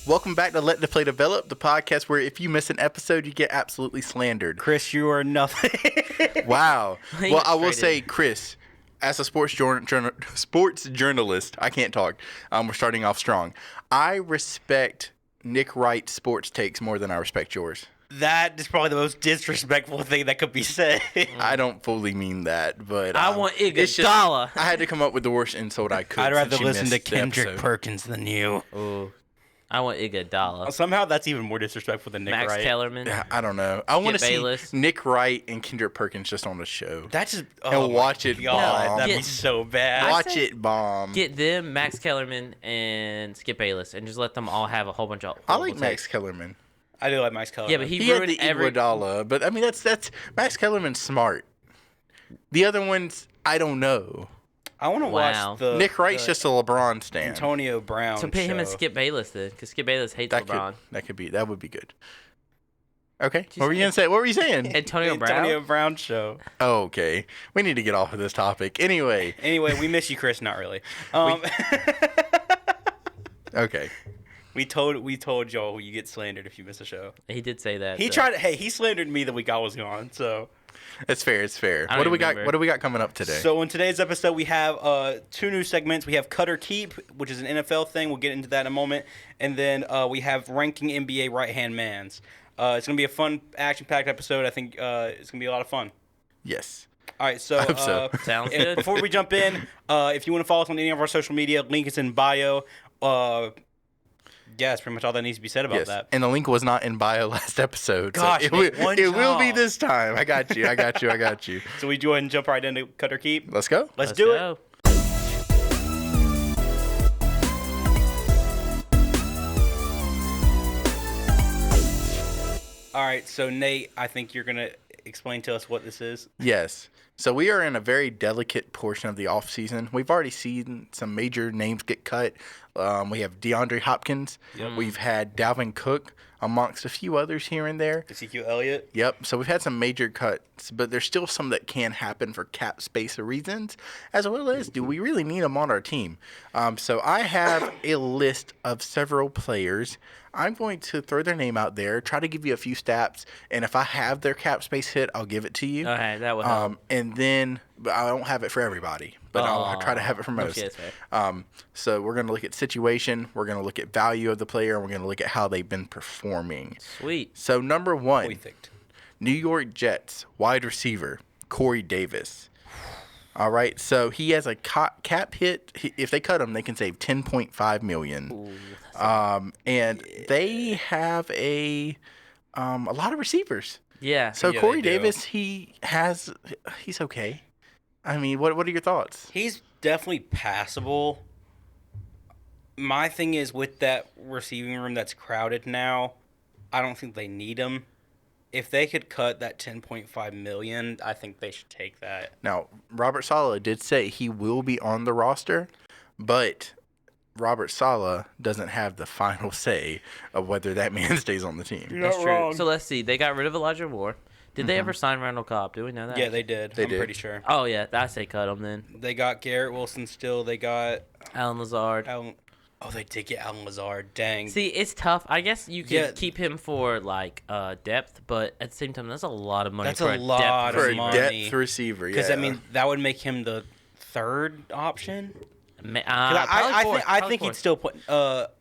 Welcome back to Let the Play Develop, the podcast where if you miss an episode, you get absolutely slandered. Chris, you are nothing. Wow. Well, I will say, Chris, as a sports journalist, I can't talk. We're starting off strong. I respect Nick Wright's sports takes more than I respect yours. That is probably the most disrespectful thing that could be said. I don't fully mean that, but I want Iguodala. I had to come up with the worst insult I could. I'd rather listen to the Kendrick episode. Perkins than you. Ooh. I want Iguodala. Somehow that's even more disrespectful than Nick Max Wright. Kellerman. Yeah, I don't know. I want to see Bayless. Nick Wright and Kendrick Perkins just on the show. That's just And watch it bomb. That'd be Get- so bad. Watch it bomb. Get them, Max Kellerman, and Skip Bayless, and just let them all have a whole bunch of. I like horrible Max takes. Kellerman. I do like Max Kellerman. Yeah, but he He had ruined the every. Iguodala, but I mean that's Max Kellerman's smart. The other ones, I don't know. I want to Wow. watch the Nick Wright's the just a LeBron stan. Antonio Brown. So put him and show. Skip Bayless then, because Skip Bayless hates LeBron. That would be good. Okay, what were you gonna say? What were you saying? Antonio Brown. Antonio Brown show. Oh, okay, we need to get off of this topic. Anyway, Anyway, we miss you, Chris. Not really. okay. We told y'all you get slandered if you miss a show. He did say that. He so. tried. Hey, he slandered me the week I was gone. So. It's fair. It's fair. I What don't do we got? remember. What do we got coming up today? So in today's episode, we have two new segments. We have Cut or Keep, which is an NFL thing. We'll get into that in a moment. And then we have Ranking NBA Right-Hand Mans. It's going to be a fun, action-packed episode. I think it's going to be a lot of fun. Yes. All right, so, I hope so. Sounds and good. before we jump in, if you want to follow us on any of our social media, link is in bio. Yeah, that's pretty much all that needs to be said about Yes. that. And the link was not in bio last episode. Gosh, so Nick, one it will be job. this time. I got you. I got you. I got you. So we go ahead and jump right into Cut or Keep. Let's go. Let's do it. go. All right, so Nate, I think you're going to explain to us what this is. Yes. So we are in a very delicate portion of the offseason. We've already seen some major names get cut. We have DeAndre Hopkins. We've had Dalvin Cook amongst a few others here and there. Ezekiel Elliott. Yep. So we've had some major cuts, but there's still some that can happen for cap space reasons, as well as do we really need them on our team? So I have a list of several players. I'm going to throw their name out there, try to give you a few stats, and if I have their cap space hit, I'll give it to you. Okay, that would help. And then, but I don't have it for everybody, but I'll try to have it for most. Okay, that's fair. So we're going to look at situation, we're going to look at value of the player, and we're going to look at how they've been performing. Sweet. So number one, Perfect. New York Jets wide receiver Corey Davis. All right, so he has a cap hit. If they cut him, they can save $10.5 million. Ooh, And they have a lot of receivers. yeah. So Yeah, Corey they do. Davis, he's okay. I mean, what are your thoughts? He's definitely passable. My thing is with that receiving room that's crowded now, I don't think they need him. If they could cut that $10.5 million, I think they should take that. Now, Robert Saleh did say he will be on the roster, but Robert Saleh doesn't have the final say of whether that man stays on the team. That's true. So let's see. They got rid of Elijah Moore. Did they ever sign Randall Cobb? Do we know that? Yeah, they did. They I'm did. pretty sure. Oh, yeah. I say cut him then. They got Garrett Wilson still. They got Alan Lazard. Alan. Oh, they did get Alan Lazard. Dang. See, it's tough. I guess you could Yeah. keep him for, like, depth, but at the same time, that's a lot of money That's for a a lot depth of For a receiver. money. depth receiver, yeah. Because, I mean, that would make him the third option. 'Cause Probably I fourth. think he'd still play.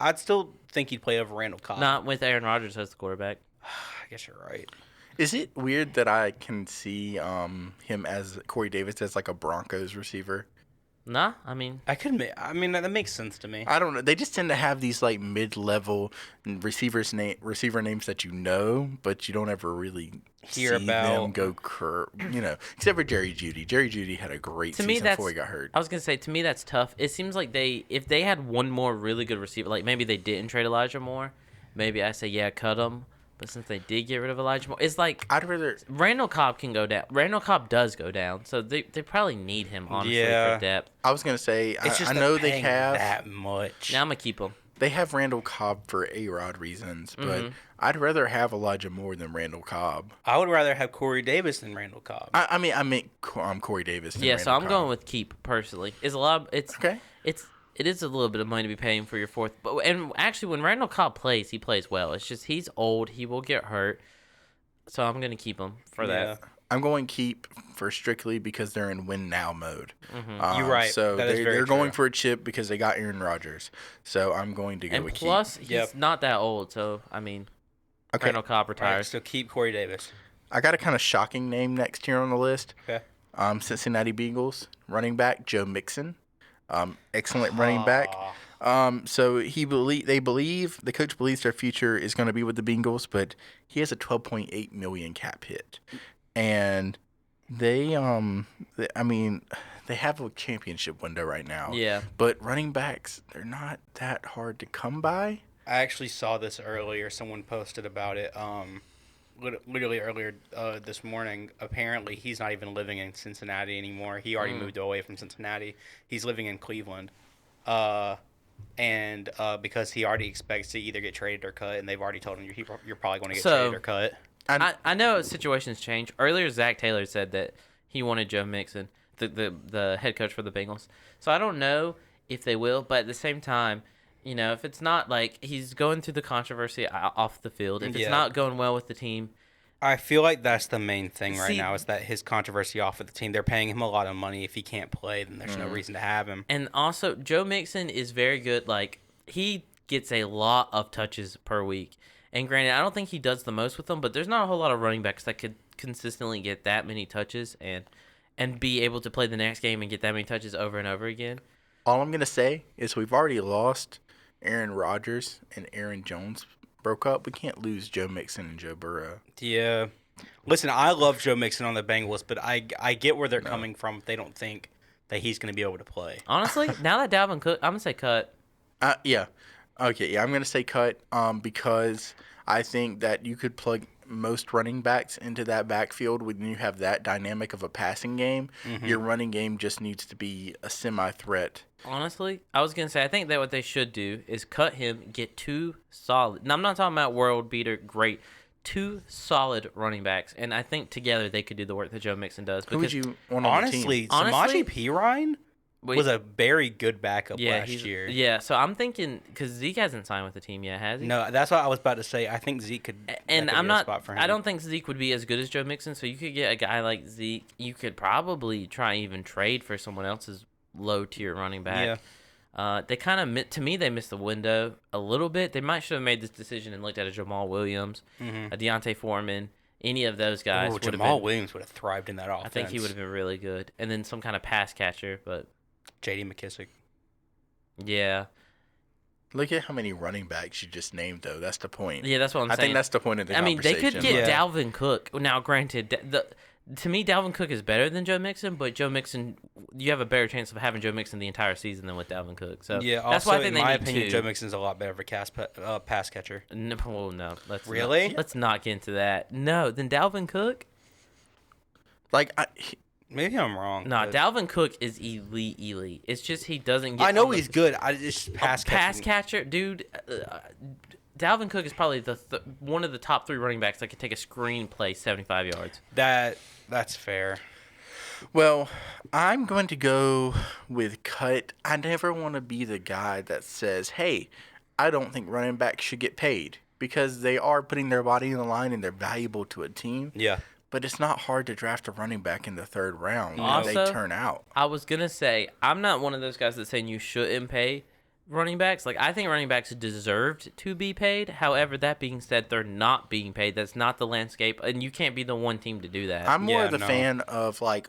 I'd still think he'd play over Randall Cobb. Not with Aaron Rodgers as the quarterback. I guess you're right. Is it weird that I can see him as Corey Davis as like a Broncos receiver? Nah, I mean, I mean, that makes sense to me. I don't know. They just tend to have these like mid-level receiver names that you know, but you don't ever really Hear see about. them go except for Jerry Jeudy. Jerry Jeudy had a great to me, season that's. before he got hurt. I was gonna say, to me, that's tough. It seems like if they had one more really good receiver, like maybe they didn't trade Elijah Moore, maybe I say yeah, cut him. But since they did get rid of Elijah Moore, it's like I'd rather. Randall Cobb can go down. Randall Cobb does go down, so they probably need him honestly Yeah. for depth. I was gonna say. It's just I know they paying have. that much. Now I'm gonna keep him. They have Randall Cobb for A-Rod reasons, but Mm-hmm. I'd rather have Elijah Moore than Randall Cobb. I would rather have Corey Davis than Randall Cobb. I mean, Corey Davis. Than Yeah, so Randall I'm Cobb. going with keep personally. It's a lot. It's Okay. It's it is a little bit of money to be paying for your fourth. But and actually, when Randall Cobb plays, he plays well. It's just he's old. He will get hurt. So I'm gonna keep him for that. I'm going keep for strictly because they're in win now mode. You're right. So That is very they're going true. for a chip because they got Aaron Rodgers. So I'm going to go And with plus, keep. he's not that old. So I mean, Okay. Randall Cobb All right, retires. so keep Corey Davis. I got a kind of shocking name next here on the list. Okay. Cincinnati Bengals running back Joe Mixon. Excellent running back. So the coach believes their future is going to be with the Bengals, but he has a 12.8 million cap hit, and they have a championship window right now. Yeah. But running backs, they're not that hard to come by. I actually saw this earlier. Someone posted about it. Literally earlier this morning. Apparently, he's not even living in Cincinnati anymore. He already moved away from Cincinnati. He's living in Cleveland, and because he already expects to either get traded or cut, and they've already told him you're probably going to get traded or cut. I know situations change. Earlier, Zach Taylor said that he wanted Joe Mixon, the head coach for the Bengals. So I don't know if they will, but at the same time, you know, if it's not like he's going through the controversy off the field, if it's not going well with the team. I feel like that's the main thing right See- now is that his controversy off of the team. They're paying him a lot of money. If he can't play, then there's no reason to have him. And also, Joe Mixon is very good. Like, he gets a lot of touches per week. And granted, I don't think he does the most with them, but there's not a whole lot of running backs that could consistently get that many touches and be able to play the next game and get that many touches over and over again. All I'm going to say is we've already lost Aaron Rodgers and Aaron Jones broke up. We can't lose Joe Mixon and Joe Burrow. Yeah. Listen, I love Joe Mixon on the Bengals, but I get where they're coming from if they don't think that he's going to be able to play. Honestly, now that Dalvin Cook, I'm going to say cut. Yeah. Okay, yeah, I'm going to say cut because I think that you could plug most running backs into that backfield when you have that dynamic of a passing game. Your running game just needs to be a semi-threat. Honestly, I was going to say, I think that what they should do is cut him, get two solid. Now, I'm not talking about world beater, great. Two solid running backs. And I think together they could do the work that Joe Mixon does. Who would you want on the team? Honestly, Honestly, Samaje Perine was a very good backup last year. Yeah, so I'm thinking, because Zeke hasn't signed with the team yet, has he? No, that's what I was about to say. I think Zeke could. And that could I'm be a not. spot for him. I don't think Zeke would be as good as Joe Mixon. So you could get a guy like Zeke. You could probably try and even trade for someone else's low tier running back. Yeah. They kind of, to me, they missed the window a little bit. They might should have made this decision and looked at a Jamal Williams, a Deontay Foreman, any of those guys. Oh, would have Jamal been, Williams would have thrived in that offense. I think he would have been really good, and then some kind of pass catcher. But J.D. McKissick. yeah, Look at how many running backs you just named, though. That's the point. yeah, that's what I'm I saying. think that's the point of the I mean, they conversation. could get Yeah. Dalvin Cook. Now, granted, to me, Dalvin Cook is better than Joe Mixon, but Joe Mixon, you have a better chance of having Joe Mixon the entire season than with Dalvin Cook. So Yeah, that's also, why I think in they my need opinion, two. Joe Mixon's a lot better of a pass catcher. No, well, no. Really? Let's not get into that. No, then Dalvin Cook? Like, Maybe I'm wrong. No, but- Dalvin Cook is elite. It's just he doesn't get I know on the- he's good. I just pass catcher, dude. Dalvin Cook is probably one of the top three running backs that could take a screen play 75 yards. That's fair. well, I'm going to go with cut. I never want to be the guy that says, hey, I don't think running backs should get paid because they are putting their body in the line and they're valuable to a team. Yeah. But it's not hard to draft a running back in the third round when Also, they turn out. I was going to say, I'm not one of those guys that's saying you shouldn't pay running backs. Like, I think running backs deserved to be paid. However, that being said, they're not being paid. That's not the landscape, and you can't be the one team to do that. I'm more Yeah, of the no. fan of, like,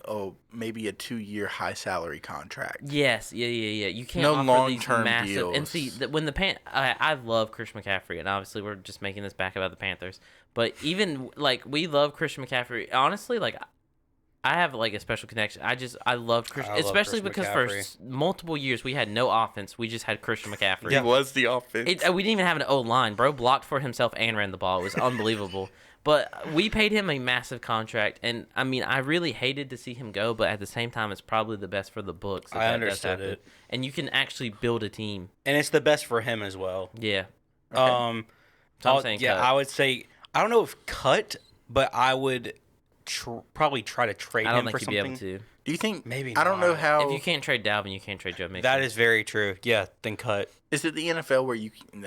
maybe a 2-year high salary contract. Yes, yeah. You can't No offer long-term these massive. deals. And see, when I love Christian McCaffrey, and obviously we're just making this back about the Panthers. But even like we love Christian McCaffrey. Honestly, like I have like a special connection. I loved Christian, I love especially Christian because for McCaffrey. multiple years we had no offense. We just had Christian McCaffrey. He was the offense. We didn't even have an O line. Bro blocked for himself and ran the ball. It was unbelievable. But we paid him a massive contract, and I mean, I really hated to see him go. But at the same time, it's probably the best for the books. I understood it. and you can actually build a team. And it's the best for him as well. Yeah. So I'm saying cut. I would say I don't know if cut, but I would probably try to trade I don't him think for you'd something. be able to. Do you think? Maybe I don't know not. how. If you can't trade Dalvin, you can't trade Joe Mixon. That is very true. Yeah, then cut. Is it the NFL where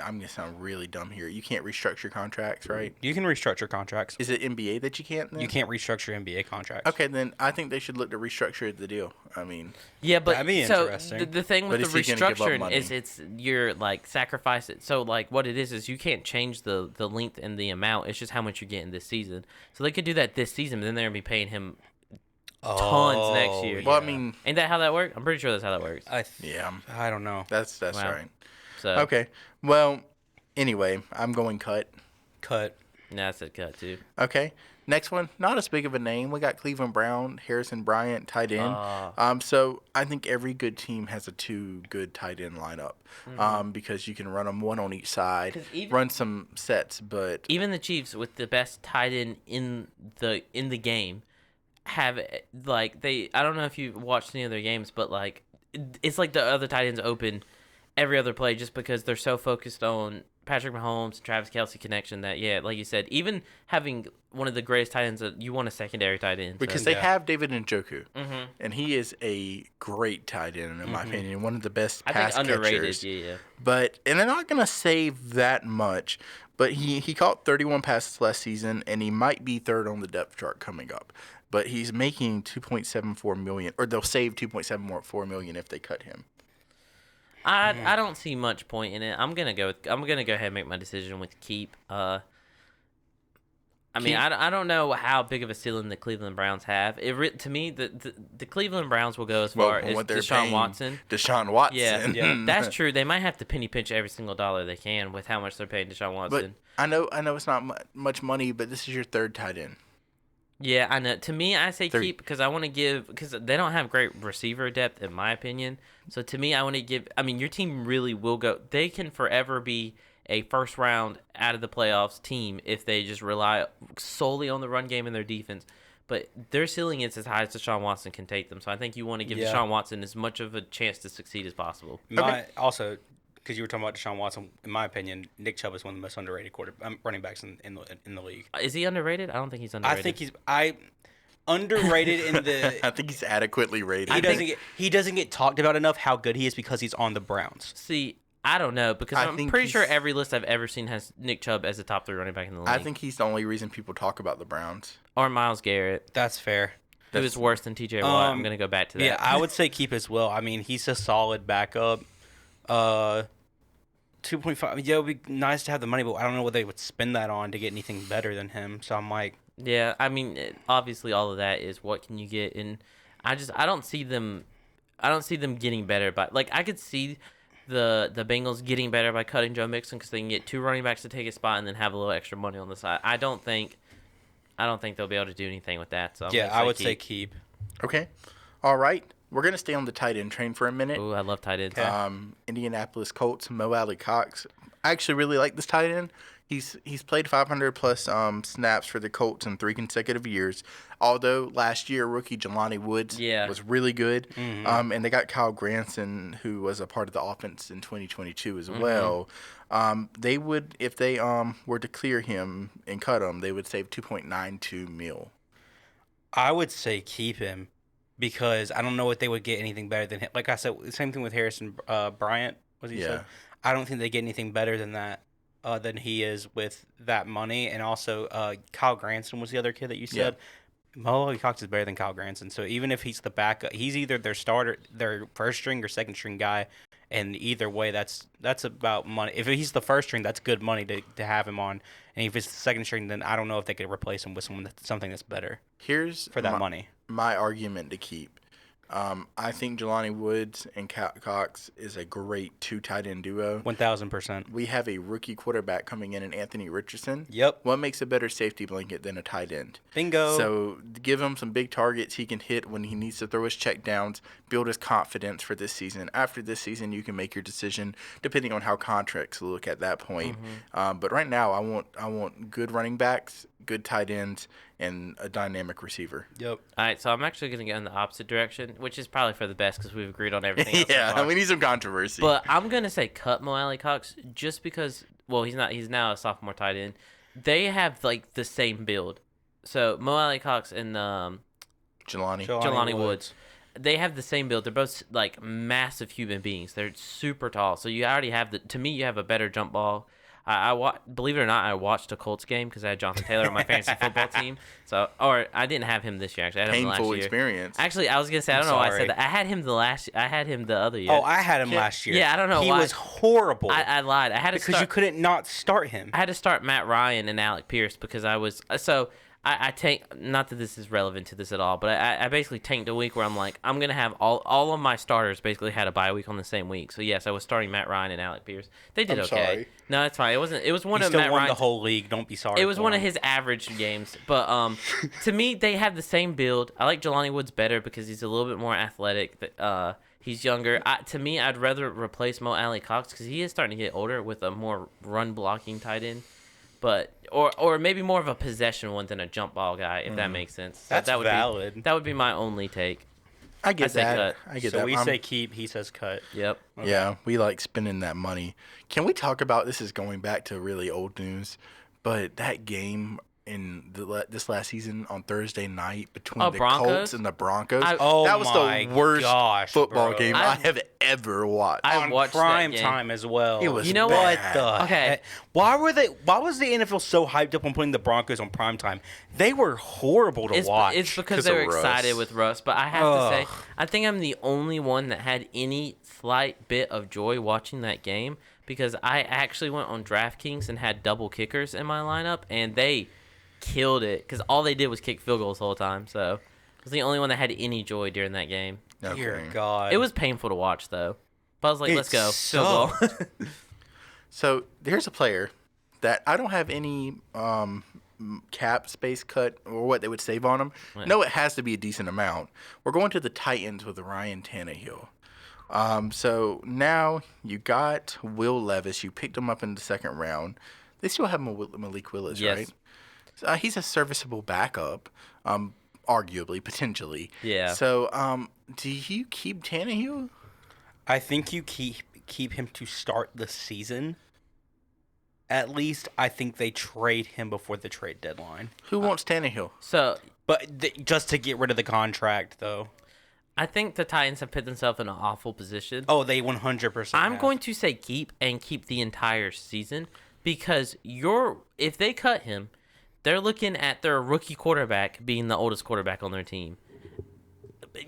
I'm gonna sound really dumb here. You can't restructure contracts, right? You can restructure contracts. Is it NBA that you can't? Then? You can't restructure NBA contracts. Okay, then I think they should look to restructure the deal. I mean, Yeah, but That'd be so interesting. the thing with But the is he gonna give up restructuring money? is it's you're like sacrifice it. So like what it is you can't change the length and the amount. It's just how much you're getting this season. So they could do that this season, but then they're gonna be paying him tons next year. well, I mean, Ain't that how that works? I'm pretty sure that's how that works. yeah, I don't know. that's Wow. right. So Okay, well, anyway, I'm going cut. Cut. that's a cut too. Okay. Next one, not as big of a name. We got Cleveland Brown, Harrison Bryant, tight end. So I think every good team has a 2 good tight end lineup, because you can run them one on each side, 'Cause even- run some sets. But Even the Chiefs with the best tight end in the game have like I don't know if you've watched any of their games, but like it's like the other tight ends open every other play just because they're so focused on Patrick Mahomes and Travis Kelce connection that like you said, even having one of the greatest tight ends, you want a secondary tight end. because So. they have David Njoku, Mhm. and he is a great tight end in my opinion, one of the best I pass think underrated. catchers. Yeah. And they're not gonna save that much. But he caught 31 passes last season, and he might be third on the depth chart coming up. But he's making $2.74 million, or they'll save $2.74 million if they cut him. I don't see much point in it. I'm gonna go ahead and make my decision with keep. I mean, I don't know how big of a ceiling the Cleveland Browns have. To me, the Cleveland Browns will go as far as Deshaun Watson. Deshaun Watson. Yeah, that's true. They might have to penny pinch every single dollar they can with how much they're paying Deshaun But Watson. I know it's not much money, but this is your third tight end. Yeah, I know. To me, I say 30. keep because I want to give because they don't have great receiver depth in my opinion. So to me, I want to give. I mean, your team really will go. They can forever be a first round out of the playoffs team if they just rely solely on the run game and their defense. But their ceiling is as high as Deshaun Watson can take them. So I think you want to give Deshaun Watson as much of a chance to succeed as possible. Also, because you were talking about Deshaun Watson, in my opinion, Nick Chubb is one of the most underrated running backs in the league. Is he underrated? I don't think he's underrated. I think he's underrated in the. I think he's adequately rated. He doesn't get talked about enough how good he is because he's on the Browns. See, I don't know because I I'm think pretty sure he's- every list I've ever seen has Nick Chubb as the top 3 running back in the league. I think he's the only reason people talk about the Browns. Or Miles Garrett, That's fair. who is worse than TJ Watt. I'm going to go back to that. Yeah, I would say keep as well. I mean, he's a solid backup. 2.5. Yeah, it would be nice to have the money, but I don't know what they would spend that on to get anything better than him. So I'm like, Yeah, I mean, obviously all of that is what can you get, and I don't see them getting better. But like, I could see the Bengals getting better by cutting Joe Mixon because they can get 2 running backs to take a spot and then have a little extra money on the side. I don't think they'll be able to do anything with that. So I would say keep. Okay. All right. We're going to stay on the tight end train for a minute. Ooh, I love tight ends. Indianapolis Colts, Mo Alley Cox. I actually really like this tight end. He's played 500 plus snaps for the Colts in 3 consecutive years. Although last year rookie Jelani Woods was really good, and they got Kyle Granson, who was a part of the offense in 2022 as well. They would, if they were to clear him and cut him, they would save $2.92 million. I would say keep him because I don't know what they would get anything better than him. Like I said, same thing with Harrison Bryant. Was he said? I don't think they get anything better than that. Than he is with that money, and also Kyle Granson was the other kid that you said. Mo Cox is better than Kyle Granson, so even if he's the backup, he's either their starter, their first string or second string guy, and either way, that's about money. If he's the first string, that's good money to have him on, and if it's the second string, then I don't know if they could replace him with something that's better. Here's for that money. My argument to keep. I think Jelani Woods and Cox is a great 2 tight end duo. 1,000%. We have a rookie quarterback coming in Anthony Richardson. Yep. What makes a better safety blanket than a tight end? Bingo. So give him some big targets he can hit when he needs to throw his check downs, build his confidence for this season. After this season, you can make your decision depending on how contracts look at that point. But right now, I want good running backs, good tight ends, and a dynamic receiver. Yep. All right, so I'm actually going to go in the opposite direction, which is probably for the best because we've agreed on everything else. Yeah, we need some controversy. But I'm going to say cut Mo Alley Cox just because, well, he's now a sophomore tight end. They have, like, the same build. So Mo Alley Cox and Jelani. Jelani Woods. they have the same build. They're both like massive human beings. They're super tall. So you already have to me, you have a better jump ball. Believe it or not, I watched a Colts game because I had Jonathan Taylor on my fantasy football team. So, or I didn't have him this year. Actually, I had him last Painful year. experience. Actually, I was gonna say I don't know why I said that. I had him the other year. Oh, I had him last year. Yeah, I don't know he why. He was horrible. I lied. I had to because you couldn't not start him. I had to start Matt Ryan and Alec Pierce because I was so. I tanked, not that this is relevant to this at all, but I basically tanked a week where I'm like, I'm going to have all of my starters basically had a bye week on the same week. So, yes, I was starting Matt Ryan and Alec Pierce. They did okay. Sorry. No, it's fine. It was one he of still Matt won Ryan's, the whole league. Don't be sorry. It was one of his average games. But to me, they have the same build. I like Jelani Woods better because he's a little bit more athletic. He's younger. To me, I'd rather replace Mo Alley Cox because he is starting to get older with a more run-blocking tight end. But or maybe more of a possession one than a jump ball guy, if that makes sense. That's that would valid. That would be my only take. I get that. Cut. I get so that. we say keep, he says cut. Yep. Okay. Yeah, we like spending that money. Can we talk about, this is going back to really old news, but that game in this last season on Thursday night between the Broncos? Colts and the Broncos, I- that was my the worst gosh, football bro. game I have ever watched. On watched that prime game. time as well. It was You know bad. what the Okay. heck? Why was the NFL so hyped up on putting the Broncos on prime time? They were horrible to watch. It's because 'Cause they were of Russ. excited with Russ. But I have to say, I think I'm the only one that had any slight bit of joy watching that game because I actually went on DraftKings and had double kickers in my lineup, and they killed it because all they did was kick field goals the whole time. So I was the only one that had any joy during that game. Dear Okay. God. It was painful to watch, though. But I was like, let's go. Field sucked. goal. So here's a player that I don't have any cap space cut or what they would save on him. Right. No, it has to be a decent amount. We're going to the Titans with Ryan Tannehill. So now you got Will Levis. You picked him up in the second round. They still have Malik Willis, Yes. right? So, he's a serviceable backup, arguably, potentially. Yeah. So do you keep Tannehill? I think you keep him to start the season. At least I think they trade him before the trade deadline. Who wants Tannehill? So But just to get rid of the contract, though. I think the Titans have put themselves in an awful position. Oh, they 100%. I'm have. going to say keep the entire season because if they cut him, they're looking at their rookie quarterback being the oldest quarterback on their team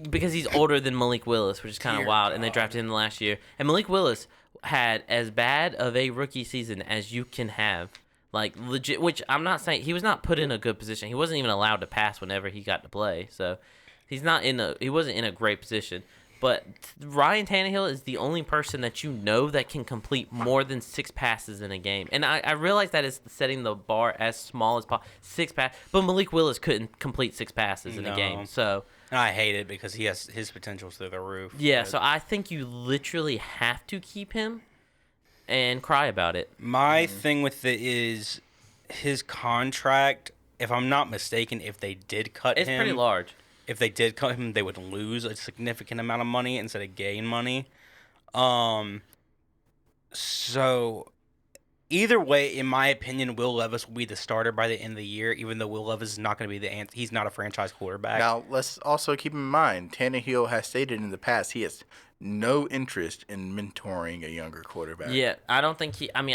because he's older than Malik Willis, which is kind of Dear wild. And they God. drafted him last year, and Malik Willis had as bad of a rookie season as you can have. Like legit, which I'm not saying he was not put in a good position. He wasn't even allowed to pass whenever he got to play. So he wasn't in a great position. But Ryan Tannehill is the only person that you know that can complete more than 6 passes in a game. And I realize that is setting the bar as small as possible. 6 passes. But Malik Willis couldn't complete 6 passes in a game. So And I hate it because his potential's through the roof. yeah, But so I think you literally have to keep him and cry about it. my thing with it is his contract, if I'm not mistaken, if they did cut It's him. pretty large. If they did cut him, they would lose a significant amount of money instead of gain money. So either way, in my opinion, Will Levis will be the starter by the end of the year, even though Will Levis is not going to be he's not a franchise quarterback. Now, let's also keep in mind, Tannehill has stated in the past he has no interest in mentoring a younger quarterback. Yeah, I don't think I'm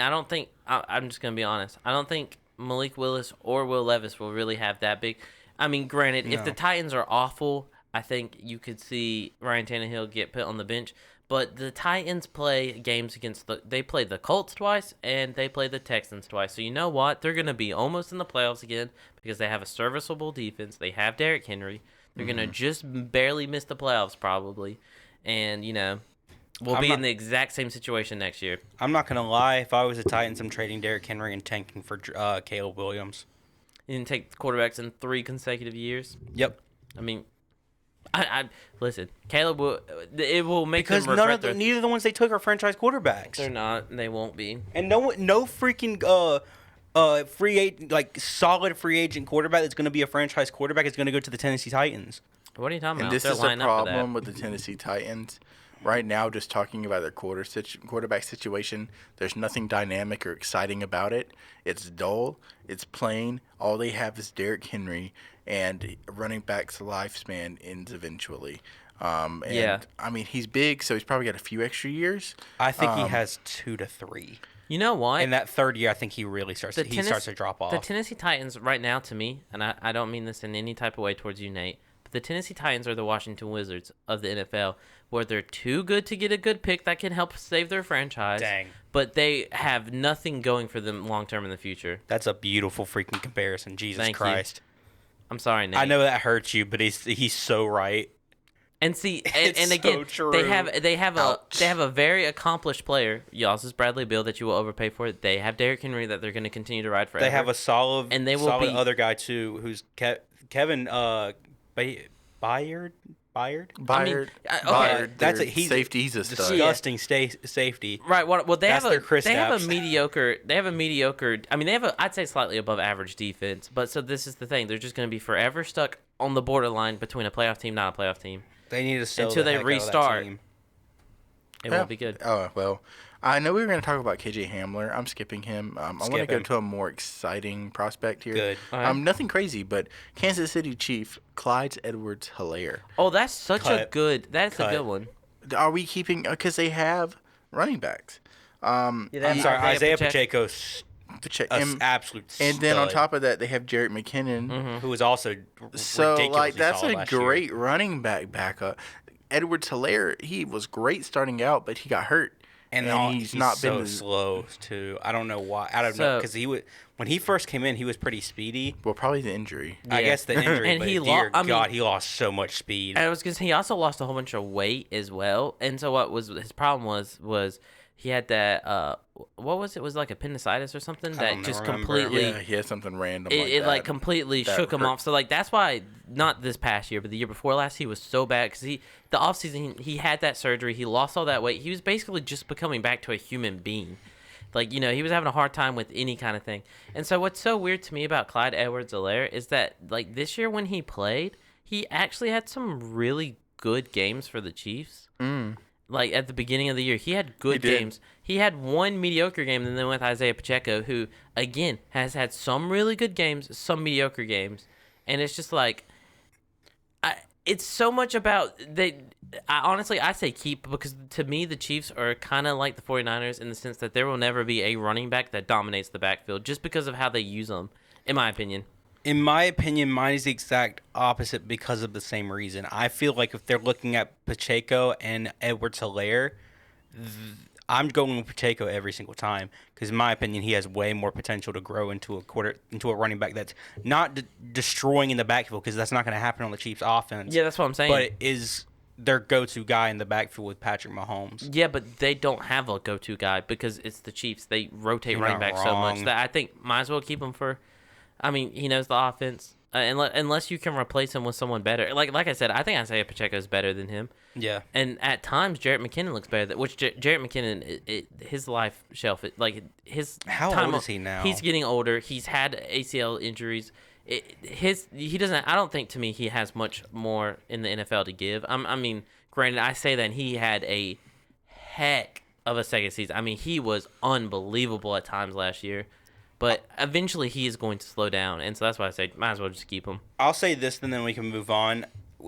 just going to be honest. I don't think Malik Willis or Will Levis will really have that big. I mean, granted, if the Titans are awful, I think you could see Ryan Tannehill get put on the bench. But the Titans play games they play the Colts twice and they play the Texans twice. So you know what? They're going to be almost in the playoffs again because they have a serviceable defense. They have Derrick Henry. They're going to just barely miss the playoffs probably. And, we'll be in the exact same situation next year. I'm not going to lie. If I was the Titans, I'm trading Derrick Henry and tanking for Caleb Williams. You didn't take quarterbacks in 3 consecutive years. Yep. I mean, I listen. Caleb will make Because them regret neither of the ones they took are franchise quarterbacks. They're not. They won't be. And no freaking free agent, like solid free agent quarterback that's going to be a franchise quarterback is going to go to the Tennessee Titans. What are you talking And about? this They're is the lining up for that. problem with the Tennessee Titans. Right now, just talking about their quarterback situation, there's nothing dynamic or exciting about it. It's dull. It's plain. All they have is Derrick Henry, and running back's lifespan ends eventually. Yeah. I mean, he's big, so he's probably got a few extra years. I think he has 2 to 3. You know what? In that third year, I think he really starts to drop off. The Tennessee Titans right now, to me, and I don't mean this in any type of way towards you, Nate, but the Tennessee Titans are the Washington Wizards of the NFL, where they're too good to get a good pick that can help save their franchise. Dang. But they have nothing going for them long term in the future. That's a beautiful freaking comparison. Jesus Thank you. Christ. I'm sorry, Nate. I know that hurts you, but he's so right. And see, It's and so again, true. they have Ouch. a very accomplished player. Yours is Bradley Beal that you will overpay for. They have Derrick Henry that they're going to continue to ride forever. They have a solid, And they will solid be- other guy too, who's Kevin Byard. Byard, okay, Byard, that's their a- he's safety. He's a stud. Disgusting safety. Right. Well, they That's have their Chris they have a Stapps. mediocre. They have a mediocre. I mean, they have a. I'd say slightly above average defense. But so this is the thing. They're just going to be forever stuck on the borderline between a playoff team, not a playoff team. They need to sell Until the they heck out of that restart. team. It Yeah. won't be good. Oh, well. I know we were going to talk about KJ Hamler. I'm skipping him. I want to Skip go him. to a more exciting prospect here. Good. All right. Nothing crazy, but Kansas City Chief Clyde Edwards-Helaire. Oh, that's such a Cut. good. That's Cut. a good one. Are we keeping? Because they have running backs. Yeah, I'm that's sorry, Isaiah Pacheco. Pacheco's And, absolute and then on stud, top of that, they have Jarrett McKinnon. Mm-hmm. who was also So, ridiculously like, that's solid a last year. great running back backup. Edwards-Helaire, he was great starting out, but he got hurt. And, he's not so been slow too. I don't know why. I don't know So- because when he first came in, he was pretty speedy. Well, probably the injury. I Yeah. guess the injury, And but he dear I mean- God, he lost so much speed. I was gonna say he also lost a whole bunch of weight as well. And so what was his problem was he had that what was it? Was it like appendicitis or something I that don't just remember. completely Yeah, he had something random it that. like completely that shook him hurt. off. So like that's why not this past year, but the year before last, he was so bad because the offseason he had that surgery, he lost all that weight. He was basically just becoming back to a human being. Like, you know, he was having a hard time with any kind of thing. And so what's so weird to me about Clyde Edwards-Helaire is that like this year when he played, he actually had some really good games for the Chiefs. Like at the beginning of the year, he had good He did. games. He had one mediocre game, and then with Isaiah Pacheco, who again has had some really good games, some mediocre games, and it's just like, it's so much about they. Honestly, I say keep because to me the Chiefs are kind of like the 49ers in the sense that there will never be a running back that dominates the backfield just because of how they use them, in my opinion. In my opinion, mine is the exact opposite because of the same reason. I feel like if they're looking at Pacheco and Edwards-Helaire, I'm going with Pacheco every single time because, in my opinion, he has way more potential to grow into a running back that's not destroying in the backfield because that's not going to happen on the Chiefs' offense. Yeah, that's what I'm saying. But it is their go-to guy in the backfield with Patrick Mahomes. Yeah, but they don't have a go-to guy because it's the Chiefs. They rotate You're running not back so much wrong. that I think might as well keep him for. I mean, he knows the offense. Unless you can replace him with someone better. Like I said, I think Isaiah Pacheco is better than him. Yeah. And at times, Jarrett McKinnon looks better. Which Jarrett McKinnon, his life shelf, his How time old on- is he now? He's getting older. He's had ACL injuries. He doesn't. I don't think to me he has much more in the NFL to give. I mean, granted, I say that he had a heck of a second season. I mean, he was unbelievable at times last year. But eventually he is going to slow down, and so that's why I say might as well just keep him. I'll say this, and then we can move on.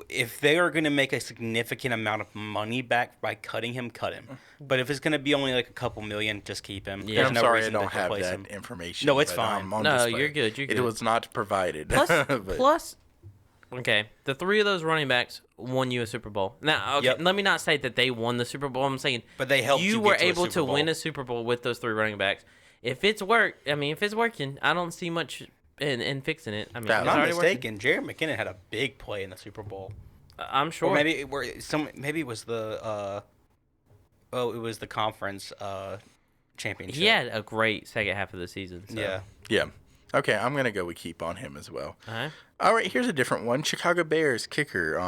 If they are going to make a significant amount of money back by cutting him, cut him. But if it's going to be only like a couple million, just keep him. Yeah. There's I'm no sorry I reason don't to have replace that him. information. No, it's but, fine. on No, display. you're good, you're It good. was not provided. Plus, But- plus, okay, the three of those running backs won you a Super Bowl. Now, okay, Yep. let me not say that they won the Super Bowl. I'm saying, But they helped you were get to a able Super to Bowl. win a Super Bowl with those three running backs. If it's working, I don't see much in fixing it. I mean, That- If it's I'm already not mistaken, Jared McKinnon had a big play in the Super Bowl. working. I'm sure. Or maybe maybe it was the it was the conference championship. he had a great second half of the season. So. Yeah. yeah. Okay, I'm gonna go with keep on him as well. All right. All right, here's a different one. Chicago Bears kicker,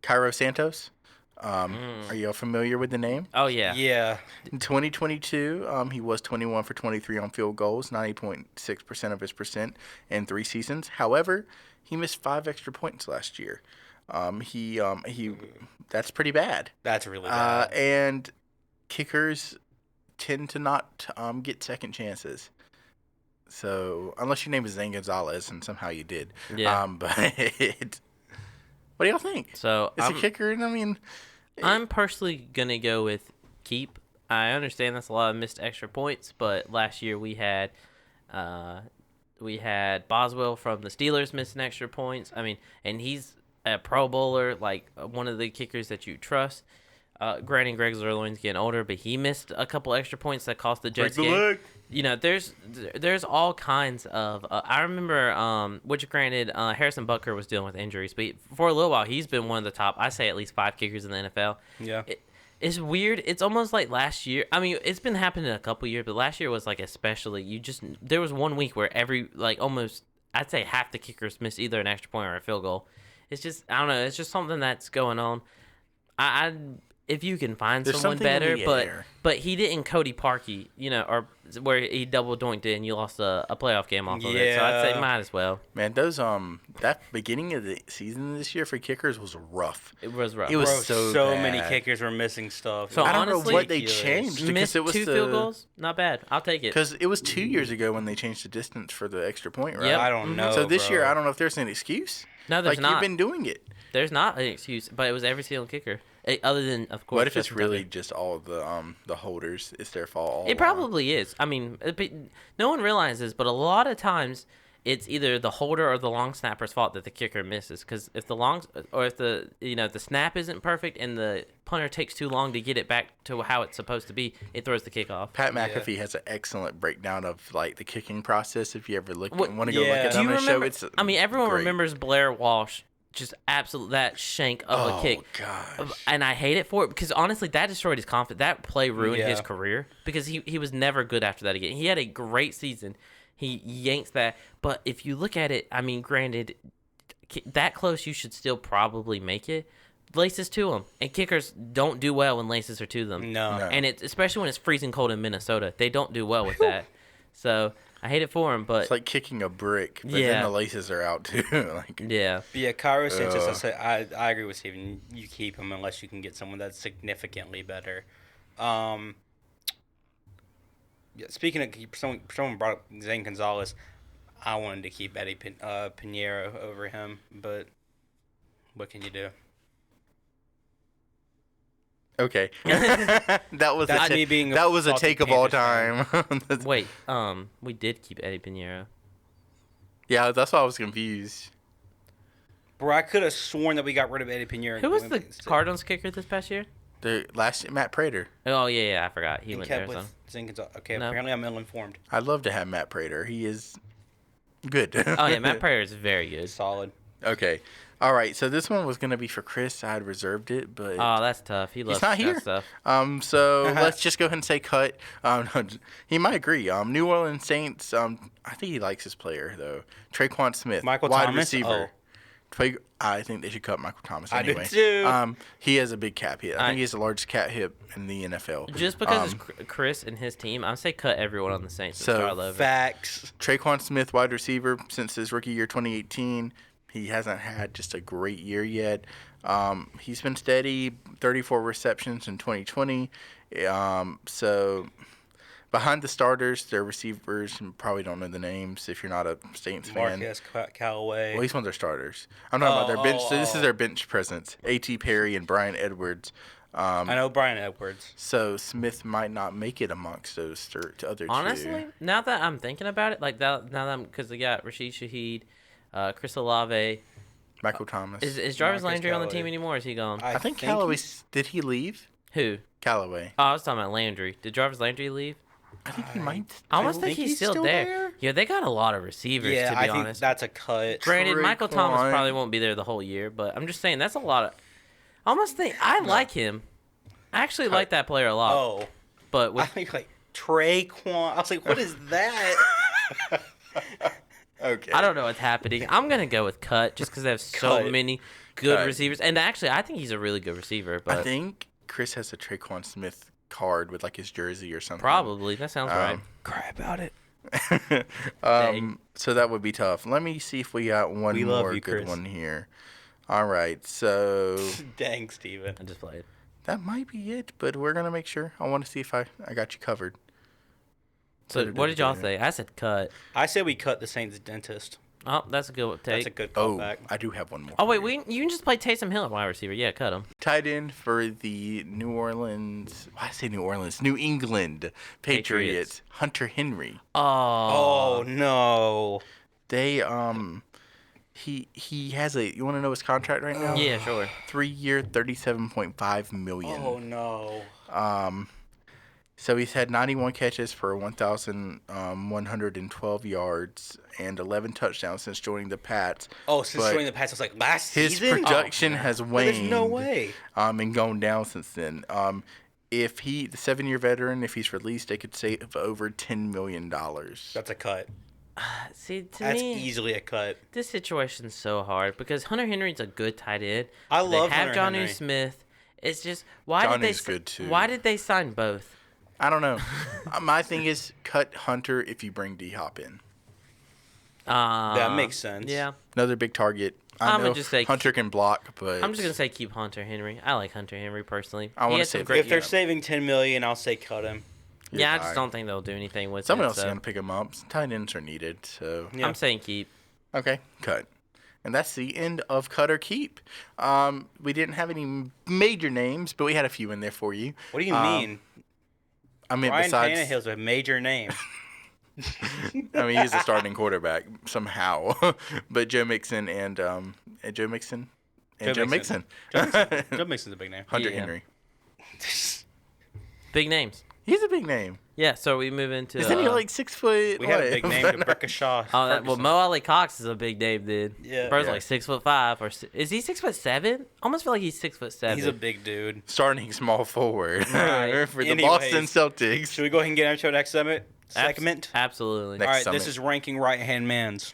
Cairo Santos. Are you all familiar with the name? Oh yeah. Yeah. In 2022, he was 21 for 23 on field goals, 90.6% of his percent in 3 seasons. However, he missed 5 extra points last year. He that's pretty bad. That's really bad. And kickers tend to not get second chances. So unless your name is Zane Gonzalez, and somehow you did. Yeah. But What do y'all think? So It's a kicker, and I mean, I'm personally gonna go with keep. I understand that's a lot of missed extra points, but last year we had Boswell from the Steelers missing extra points. I mean, and he's a Pro Bowler, like one of the kickers that you trust. Granted, Greg Zerloin's getting older, but he missed a couple extra points that cost the Jets game. You know, there's all kinds of. I remember, which granted, Harrison Butker was dealing with injuries, but for a little while he's been one of the top. I say at least 5 kickers in the NFL. Yeah. It's weird. It's almost like last year. I mean, it's been happening a couple years, but last year was like especially. There was one week where almost I'd say half the kickers missed either an extra point or a field goal. It's just I don't know. It's just something that's going on. I if you can find There's someone something in better, the air. but he didn't Cody Parkey, or where he double doinked it and you lost a playoff game off of it. So I'd say might as well. Man, those that beginning of the season this year for kickers was rough. It was rough. It was Bro, so many bad. kickers were missing stuff. So I don't honestly, know what they ridiculous. changed because Missed it was 2 field goals, not bad. I'll take it. Because it was 2 years ago when they changed the distance for the extra point, right? Yep. I don't know. So this bro. year, I don't know if there's an excuse. No, there's like not. you've been doing it. There's not an excuse, but it was every single kicker. Other than, of course, What if it's Justin really Tucker. just all of the holders? It's their fault. All It probably is. I mean, no one realizes, but a lot of times it's either the holder or the long snapper's fault that the kicker misses. Because if the snap isn't perfect and the punter takes too long to get it back to how it's supposed to be, it throws the kick off. Pat McAfee has an excellent breakdown of like the kicking process. If you ever want to go look Yeah. at it Do on you the show, remember? it's I mean, everyone great. remembers Blair Walsh. Just absolute that shank of a kick. Oh gosh. And I hate it for it because honestly, that destroyed his confidence. That play ruined his Yeah. career because he was never good after that again. He had a great season. He yanks that. But if you look at it, I mean, granted, that close, you should still probably make it. Laces to them. And kickers don't do well when laces are to them. No. And it's especially when it's freezing cold in Minnesota. They don't do well with that. So I hate it for him, but It's like kicking a brick, but Yeah. then the laces are out too. Like, yeah. But yeah, Cairo Sanchez, I agree with Steven. You keep him unless you can get someone that's significantly better. Yeah, speaking of someone brought up Zane Gonzalez, I wanted to keep Eddie Pinheiro over him, but what can you do? okay, that was That's me being a that was a salty take of all Panthers time. Wait, we did keep Eddie Pinheiro. Yeah, that's why I was confused. Bro, I could have sworn that we got rid of Eddie Pinheiro. Who was the Cardinals kicker this past year? The last Matt Prater. Oh yeah, I forgot. He He went to kept Arizona. with Zane Gonzalez. Okay, No. apparently I'm ill-informed. I'd love to have Matt Prater. He is good. Oh yeah, Matt Prater is very good. Solid. Okay. All right. So this one was gonna be for Chris. I had reserved it, but Oh, that's tough. He loves not that here. stuff. So let's just go ahead and say cut. He might agree. New Orleans Saints. I think he likes his player though. Traquan Smith, Michael wide Thomas? receiver. I think they should cut Michael Thomas I do anyway. too. He has a big cap hit. I think he has the largest cap hit in the NFL. Just because it's Chris and his team, I'm say cut everyone on the Saints. So, So start over. Facts. Traquan Smith, wide receiver, since his rookie year 2018. He hasn't had just a great year yet. He's been steady, 34 receptions in 2020. So behind the starters, their receivers, you probably don't know the names if you're not a Saints fan. Marquez Callaway. Well, he's one of their starters. I'm talking about their bench. So this oh. is their bench presence. A.T. Perry and Brian Edwards. I know Brian Edwards. So Smith might not make it amongst those other two. Honestly, now that I'm thinking about it, like that, now that I'm because they got Rashid Shaheed, Chris Olave. Michael Thomas. Is Jarvis Marcus Landry on the Callaway. team anymore? Or is he gone? I think Callaway. Did he leave? Who? Callaway. Oh, I was talking about Landry. Did Jarvis Landry leave? I think he might. I almost think he's still there. there. Yeah, they got a lot of receivers. Yeah, to be I think honest. that's a cut. Granted, Michael Thomas Traquan. probably won't be there the whole year, but I'm just saying that's a lot of. I almost think I like him. I actually like that player a lot. Oh, But I with, think like Traquan. I was like, what is that? Okay. I don't know what's happening. I'm gonna go with cut just because they have so Cut. many good Cut. receivers, and actually, I think he's a really good receiver. But I think Chris has a Traquan Smith card with like his jersey or something. probably that sounds right. Cry about it. So that would be tough. Let me see if we got one We love more you, good Chris. one here. All right, so Dang, Steven. I just played. that might be it, but we're gonna make sure. I want to see if I got you covered. So what did y'all say? I said cut. I say we cut the Saints dentist. Oh, that's a good take. That's a good Oh, callback. I do have one more. Oh, for wait, you. you can just play Taysom Hill at wide receiver. Yeah, cut him. Tight end for the New Orleans. Why I say New Orleans? New England Patriots. Hunter Henry. Oh no. They he has a. You want to know his contract right now? Yeah, sure. 3-year, $37.5 million. Oh no. So he's had 91 catches for 1,112 yards and 11 touchdowns since joining the Pats. Oh, since But joining the Pats, it was like last his season. production has waned. There's no way. And gone down since then. If the 7-year veteran, if he's released, they could save over $10 million. That's a cut. See, to That's me, easily a cut. this situation's so hard because Hunter Henry's a good tight end. I They love have Hunter Jonnu Henry. Smith. It's just why did they? Jonnu's good, too. Why did they sign both? I don't know. My thing is cut Hunter if you bring D-Hop in. That makes sense. Yeah, Another big target. I I'ma know just say- Hunter can block, but I'm just gonna say keep Hunter Henry. I like Hunter Henry personally. I He wanna had some say great If they're years. saving $10 million, I'll say cut him. Yeah, I fine. just don't think they'll do anything with Someone it. else is so gonna pick him up. Tight ends are needed, so Yeah. I'm saying keep. okay, cut. And that's the end of cut or keep. We didn't have any major names, but we had a few in there for you. What do you mean? I mean, Ryan besides, Tannehill's a major name. I mean, he's a starting quarterback somehow. But Joe Mixon and Joe Mixon and Joe Joe Mixon. Mixon. Joe Mixon's a big name. Hunter Yeah. Henry. Big names. He's a big name. Yeah, so we move into. Isn't he like 6 foot? We had a what? big name, Rebecca Shaw. Oh, well, Ferguson. Mo Ali Cox is a big name, dude. Yeah. Bro's Yeah. like 6'5" or is he 6'7"? Almost feel like he's 6'7". He's a big dude. Starting small forward Right. for the Anyways. Boston Celtics. Should we go ahead and get into our next segment? Absolutely. Next All right, summit. this is ranking right-hand mans.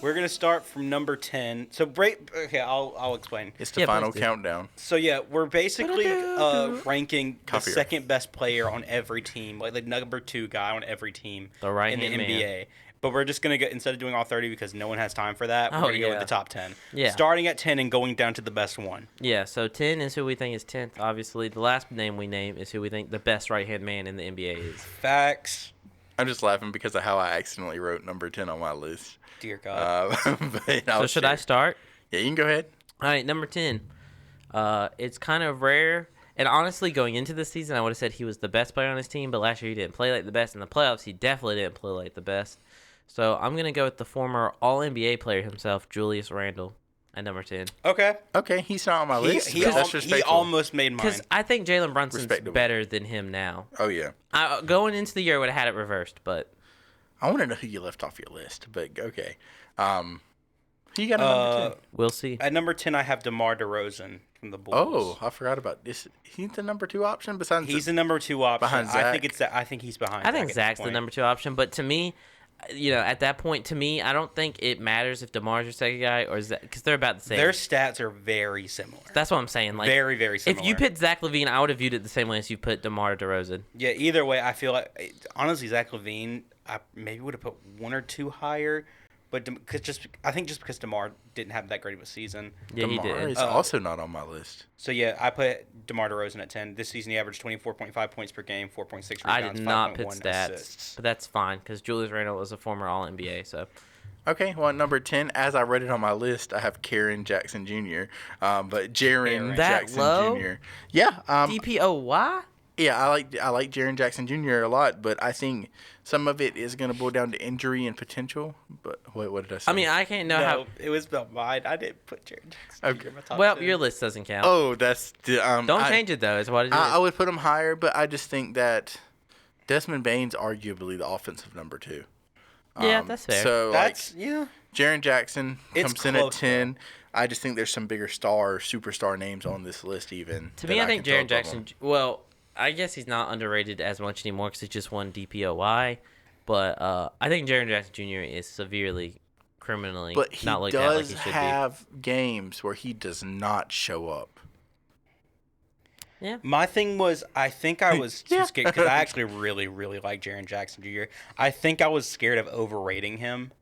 We're gonna start from number 10. So okay, I'll explain. It's the Yeah, final please do. countdown. So yeah, we're basically ranking the Coffee. second best player on every team, like the number 2 guy on every team The in the right-hand man. NBA. But we're just gonna go instead of doing all 30 because no one has time for that. We're Oh, gonna go with yeah. the top 10. Yeah. Starting at 10 and going down to the best one. Yeah, so 10 is who we think is 10th. Obviously, the last name we name is who we think the best right-hand man in the NBA is. Facts. I'm just laughing because of how I accidentally wrote number 10 on my list. Dear God. But So should I start? Yeah, you can go ahead. All right, number 10. It's kind of rare. And honestly, going into the season, I would have said he was the best player on his team, but last year he didn't play like the best. In the playoffs, he definitely didn't play like the best. So I'm going to go with the former All-NBA player himself, Julius Randle, at number 10. Okay. Okay, he's not on my list. He That's respectful. almost made mine. Because I think Jalen Brunson's Respectable. better than him now. Oh, yeah. Going into the year, I would have had it reversed, but I want to know who you left off your list, but okay. Who you got on number 10? we'll see. At number 10, I have DeMar DeRozan from the Bulls. Oh, I forgot about this. He's the number 2 option besides He's the number 2 option. Behind I think Zach. I think he's behind. I think Zach at Zach's this the point. number 2 option, but to me, at that point, to me, I don't think it matters if DeMar's your second guy or Zach, because they're about the same. Their stats are very similar. That's what I'm saying. Like, Very, very similar. if you put Zach LaVine, I would have viewed it the same way as you put DeMar DeRozan. Yeah, either way, I feel like honestly, Zach LaVine, I maybe would have put 1 or 2 higher, but I think just because DeMar didn't have that great of a season. Yeah, he DeMar did. is also not on my list. So yeah, I put DeMar DeRozan at 10. This season, he averaged 24.5 points per game, 4.6 rebounds, I did not put 5.1 stats, assists. but that's fine because Julius Randle was a former All-NBA. So Okay, well, at number 10, as I read it on my list, I have Karen Jackson Jr., but Jaren That Jackson low? Jr. Yeah, DPOY. yeah, I like Jaren Jackson Jr. a lot, but I think some of it is going to boil down to injury and potential. But wait, what did I say? I mean, I can't know No, how. it was about mine. I didn't put Jared Jackson. Okay. in my top Well, 10. your list doesn't count. oh, that's the Don't change it though. Is what it is. I would put him higher, but I just think that Desmond Bane's arguably the offensive number 2. Yeah, that's fair. So That's yeah. Jaren Jackson It's comes in at close, 10. I just think there's some bigger superstar names on this list even. To that me, I think can throw Jaren above Jackson. him. Well, I guess he's not underrated as much anymore because he just won DPOY. But I think Jaren Jackson Jr. is severely criminally But he not looked at like does he should have games where he does not show up. be. Yeah. My thing was, I think I was too Yeah. scared because I actually really, really like Jaren Jackson Jr. I think I was scared of overrating him.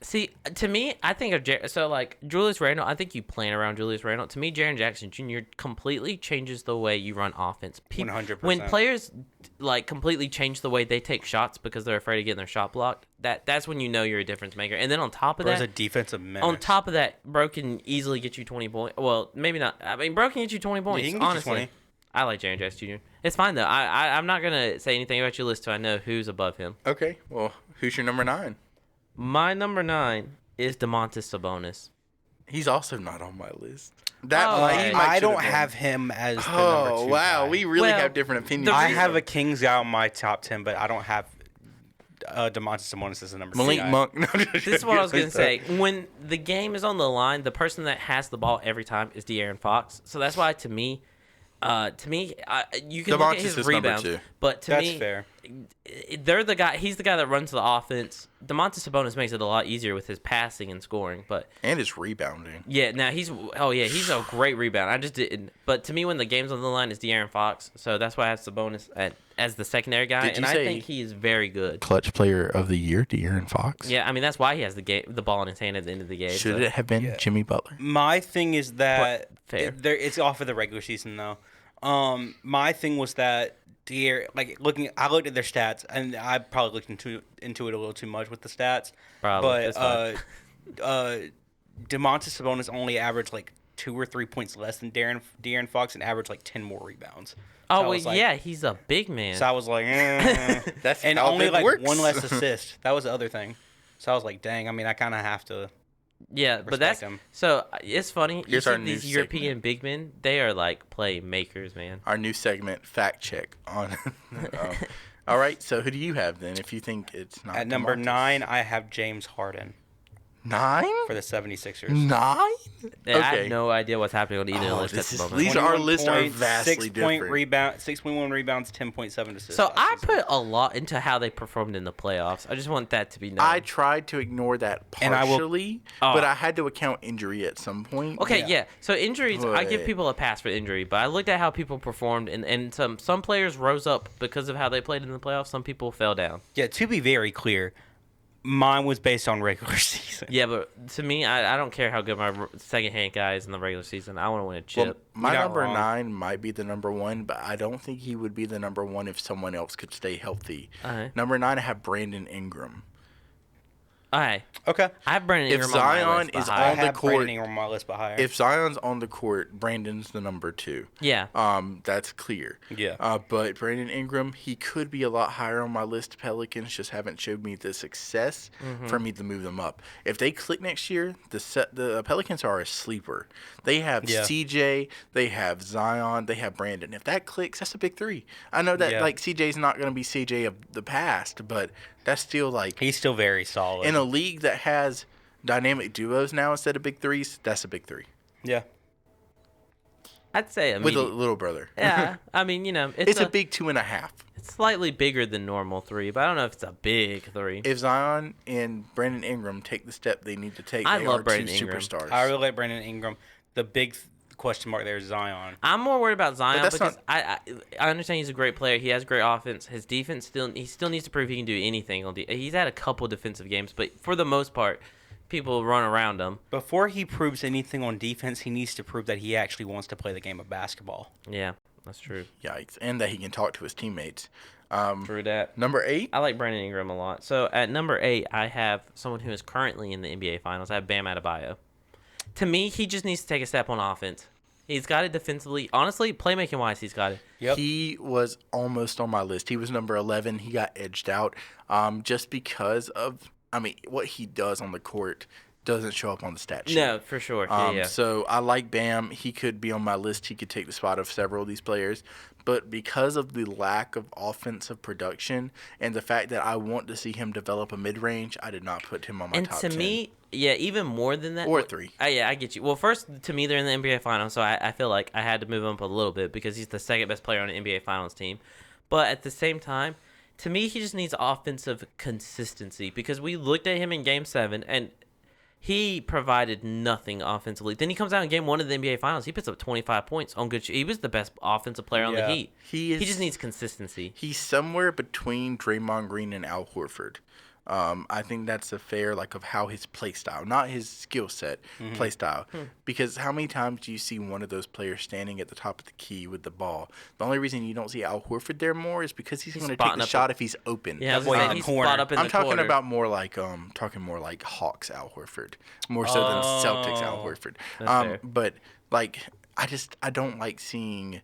See, to me, I think of so like Julius Randle. I think you plan around Julius Randle. To me, Jaren Jackson Jr. completely changes the way you run offense. 100%. When players like completely change the way they take shots because they're afraid of getting their shot blocked, that's when you know you're a difference maker. And then on top of Bro's that, a defensive menace. on top of that, Bro can easily get you 20 points. Well, maybe not. I mean, Bro can get you 20 points. he can get you honestly, 20. I like Jaren Jackson Jr. It's fine though. I'm not gonna say anything about your list till I know who's above him. Okay, well, who's your number 9? My number 9 is Domantas Sabonis. He's also not on my list. That Oh, might, okay. he might I should've don't been. have him as the Oh number 2 wow, guy. we really Well, have different opinions. the I reason- have a Kings guy on my top 10, but I don't have Domantas Sabonis as the number 2 Malik guy. Monk. No, This is what I was gonna say. When the game is on the line, the person that has the ball every time is De'Aaron Fox. So that's why, to me, you can look at Domantas his is number rebounds, 2. but to That's me, fair. they're the guy. He's the guy that runs the offense. Domantas Sabonis makes it a lot easier with his passing and scoring. But And his rebounding. yeah, now he's a great rebound. I just didn't. But to me, when the game's on the line, it's De'Aaron Fox. So that's why I have Sabonis as the secondary guy, Did you and I say- think he is very good. Clutch player of the year, De'Aaron Fox. Yeah, I mean that's why he has the ball in his hand at the end of the game. Should so. it have been Jimmy Butler? My thing is that Fair. it's off of the regular season though. My thing was that I looked at their stats, and I probably looked into it a little too much with the stats. Probably, But Domantas Sabonis only averaged like 2 or 3 points less than De'Aaron Fox, and averaged like 10 more rebounds. Oh, So I well, was like- yeah, he's a big man. So I was like, That's and how only it like works. 1 less assist. That was the other thing. So I was like, dang. I mean, I kind of have to. yeah, but respect that's him. so. It's funny. You Here's see our new these European segment. big men. They are like playmakers, man. Our new segment, fact check on. All right, so who do you have then? If you think it's not At number DeMarcus? 9, I have James Harden 9? for the 76ers. 9? I have no idea what's happening on either Oh, list at this the is- moment. these are- our 21 lists are points, vastly 6-point different. rebound, 6.1 rebounds, 10.7 assists. So last I season. put a lot into how they performed in the playoffs. I just want that to be known. I tried to ignore that And I will- partially, Oh. but I had to account injury at some point. Okay, yeah. So injuries, I give But- people a pass for injury, but I looked at how people performed, and some players rose up because of how they played in the playoffs. Some people fell down. Yeah, to be very clear, mine was based on regular season. Yeah, but to me, I don't care how good my second-hand guy is in the regular season. I want to win a chip. Well, my You're not number wrong. 9 might be the number 1, but I don't think he would be the number 1 if someone else could stay healthy. Alright. Number 9, I have Brandon Ingram. All right. Okay. I have Brandon If Ingram on my Zion list, but is higher. I on the have court- Brandon Ingram on my list, but higher. If Zion's on the court, Brandon's the number 2. Yeah. That's clear. Yeah. But Brandon Ingram, he could be a lot higher on my list. Pelicans just haven't showed me the success for me to move them up. If they click next year, the Pelicans are a sleeper. They have Yeah. CJ, they have Zion, they have Brandon. If that clicks, that's a big 3. I know that Yeah. like CJ's not going to be CJ of the past, but that's still like He's still very solid. in a league that has dynamic duos now instead of big 3s. That's a big 3 yeah. I'd say a with a medium. little brother. Yeah. I mean, It's a big 2.5. It's slightly bigger than normal 3, but I don't know if it's a big 3. If Zion and Brandon Ingram take the step they need to take, I they love are Brandon two Ingram. superstars. I really like Brandon Ingram. The big question mark there is Zion. I'm more worried about Zion that's because not- I understand he's a great player. He has great offense. His defense he still needs to prove he can do anything on he's had a couple defensive games, but for the most part, people run around him. Before he proves anything on defense, he needs to prove that he actually wants to play the game of basketball. Yeah, that's true. Yikes. And that he can talk to his teammates. True that. Number 8, I like Brandon Ingram a lot. So at number 8, I have someone who is currently in the NBA Finals. I have Bam Adebayo. To me, he just needs to take a step on offense. He's got it defensively. Honestly, playmaking wise, he's got it. Yep. he was almost on my list. He was number 11. He got edged out just because of, what he does on the court doesn't show up on the stat sheet. No, for sure. Yeah. So I like Bam. He could be on my list. He could take the spot of several of these players. But because of the lack of offensive production and the fact that I want to see him develop a mid-range, I did not put him on my And top to 10. me, yeah, even more than that. Or 3. Yeah, I get you. Well, first, to me, they're in the NBA Finals, so I feel like I had to move him up a little bit because he's the second best player on the NBA Finals team. But at the same time, to me, he just needs offensive consistency because we looked at him in Game 7, and he provided nothing offensively. Then he comes out in Game 1 of the NBA Finals. He puts up 25 points on good He was the best offensive player on the Yeah. Heat. He He just needs consistency. He's somewhere between Draymond Green and Al Horford. I think that's a fair of how his play style, not his skill set, play style. Because how many times do you see one of those players standing at the top of the key with the ball? The only reason you don't see Al Horford there more is because he's going to take the shot if he's open. Yeah, he's corner. spot up in I'm the talking corner. about more like Hawks Al Horford, more so than Celtics Al Horford. Fair. But I don't like seeing.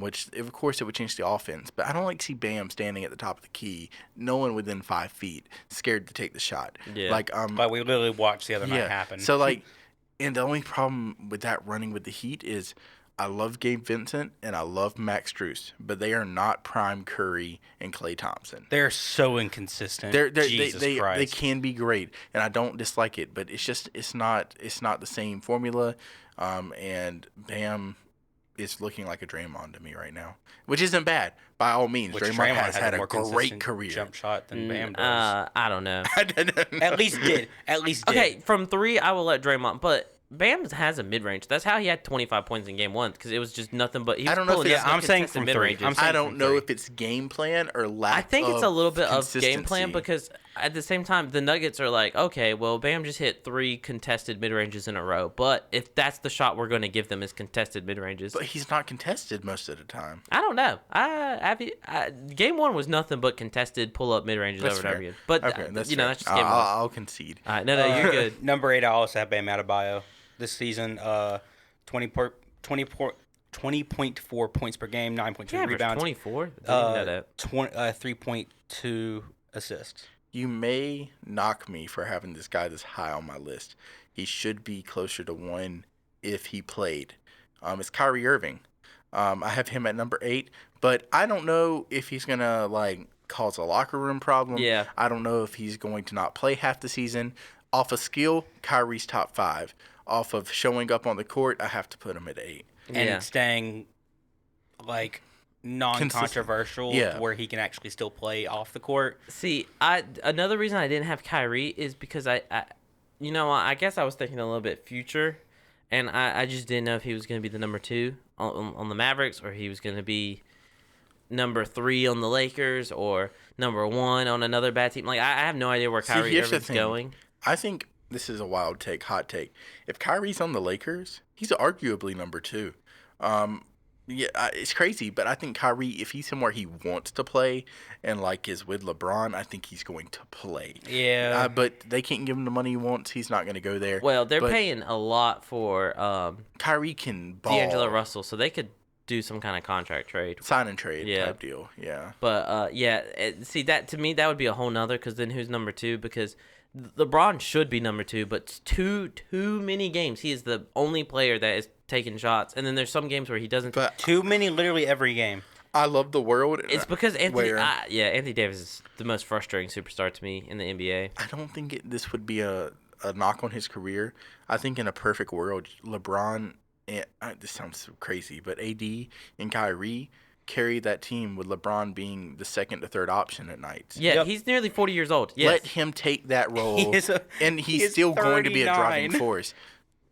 Which, of course, it would change the offense. But I don't like to see Bam standing at the top of the key, no one within 5 feet, scared to take the shot. Yeah. But we literally watched the other night happen. So, and the only problem with that running with the Heat is I love Gabe Vincent and I love Max Strus, but they are not prime Curry and Klay Thompson. They're so inconsistent. Jesus Christ. They can be great, and I don't dislike it, but it's not the same formula. And Bam is looking like a Draymond to me right now, which isn't bad by all means. Draymond has had a great career. Jump shot than Bam does. I don't know. At least did. Okay, from 3, I will let Draymond, but Bam has a mid-range. That's how he had 25 points in game 1, because it was just nothing but... I don't know if it's... I'm saying from 3. I don't know if it's game plan or lack of I think it's a little bit of game plan, consistency. because at the same time, the Nuggets are like, okay, well, Bam just hit 3 contested mid-ranges in a row, but if that's the shot we're going to give them is contested mid-ranges... But he's not contested most of the time. I don't know. Game 1 was nothing but contested pull-up mid-ranges over and over again. But, okay, that's that's just game 1. I'll concede. All right, no, you're good. Number 8, I also have Bam Adebayo. This season, 20.4 points per game, 9.2 rebounds. 24? I didn't know that. 3.2 assists. You may knock me for having this guy this high on my list. He should be closer to 1 if he played. It's Kyrie Irving. I have him at number 8, but I don't know if he's going to cause a locker room problem. Yeah. I don't know if he's going to not play half the season. Off of skill, Kyrie's top 5. Off of showing up on the court, I have to put him at 8. And staying non-controversial, where he can actually still play off the court. See, another reason I didn't have Kyrie is because I guess I was thinking a little bit future, and I just didn't know if he was going to be the number 2 on the Mavericks, or he was going to be number 3 on the Lakers, or number 1 on another bad team. I have no idea where Kyrie Irving's going. I think this is a wild hot take. If Kyrie's on the Lakers, he's arguably number 2. It's crazy, but I think Kyrie, if he's somewhere he wants to play and is with LeBron, I think he's going to play. Yeah. But they can't give him the money he wants. He's not going to go there. Well, they're paying a lot for Kyrie can ball. D'Angelo Russell, so they could do some kind of contract trade. Sign and trade type deal, yeah. But, see, that to me, that would be a whole nother, because then who's number 2? Because LeBron should be number 2, but it's too many games. He is the only player that is taking shots, and then there's some games where he doesn't. But too many, literally every game. I love the world. It's because Anthony Davis is the most frustrating superstar to me in the NBA. I don't think this would be a knock on his career. I think in a perfect world, LeBron, this sounds so crazy, but AD and Kyrie carry that team with LeBron being the second to third option at nights. Yeah, he's nearly 40 years old. Yes. Let him take that role, and he's still 39. Going to be a driving force.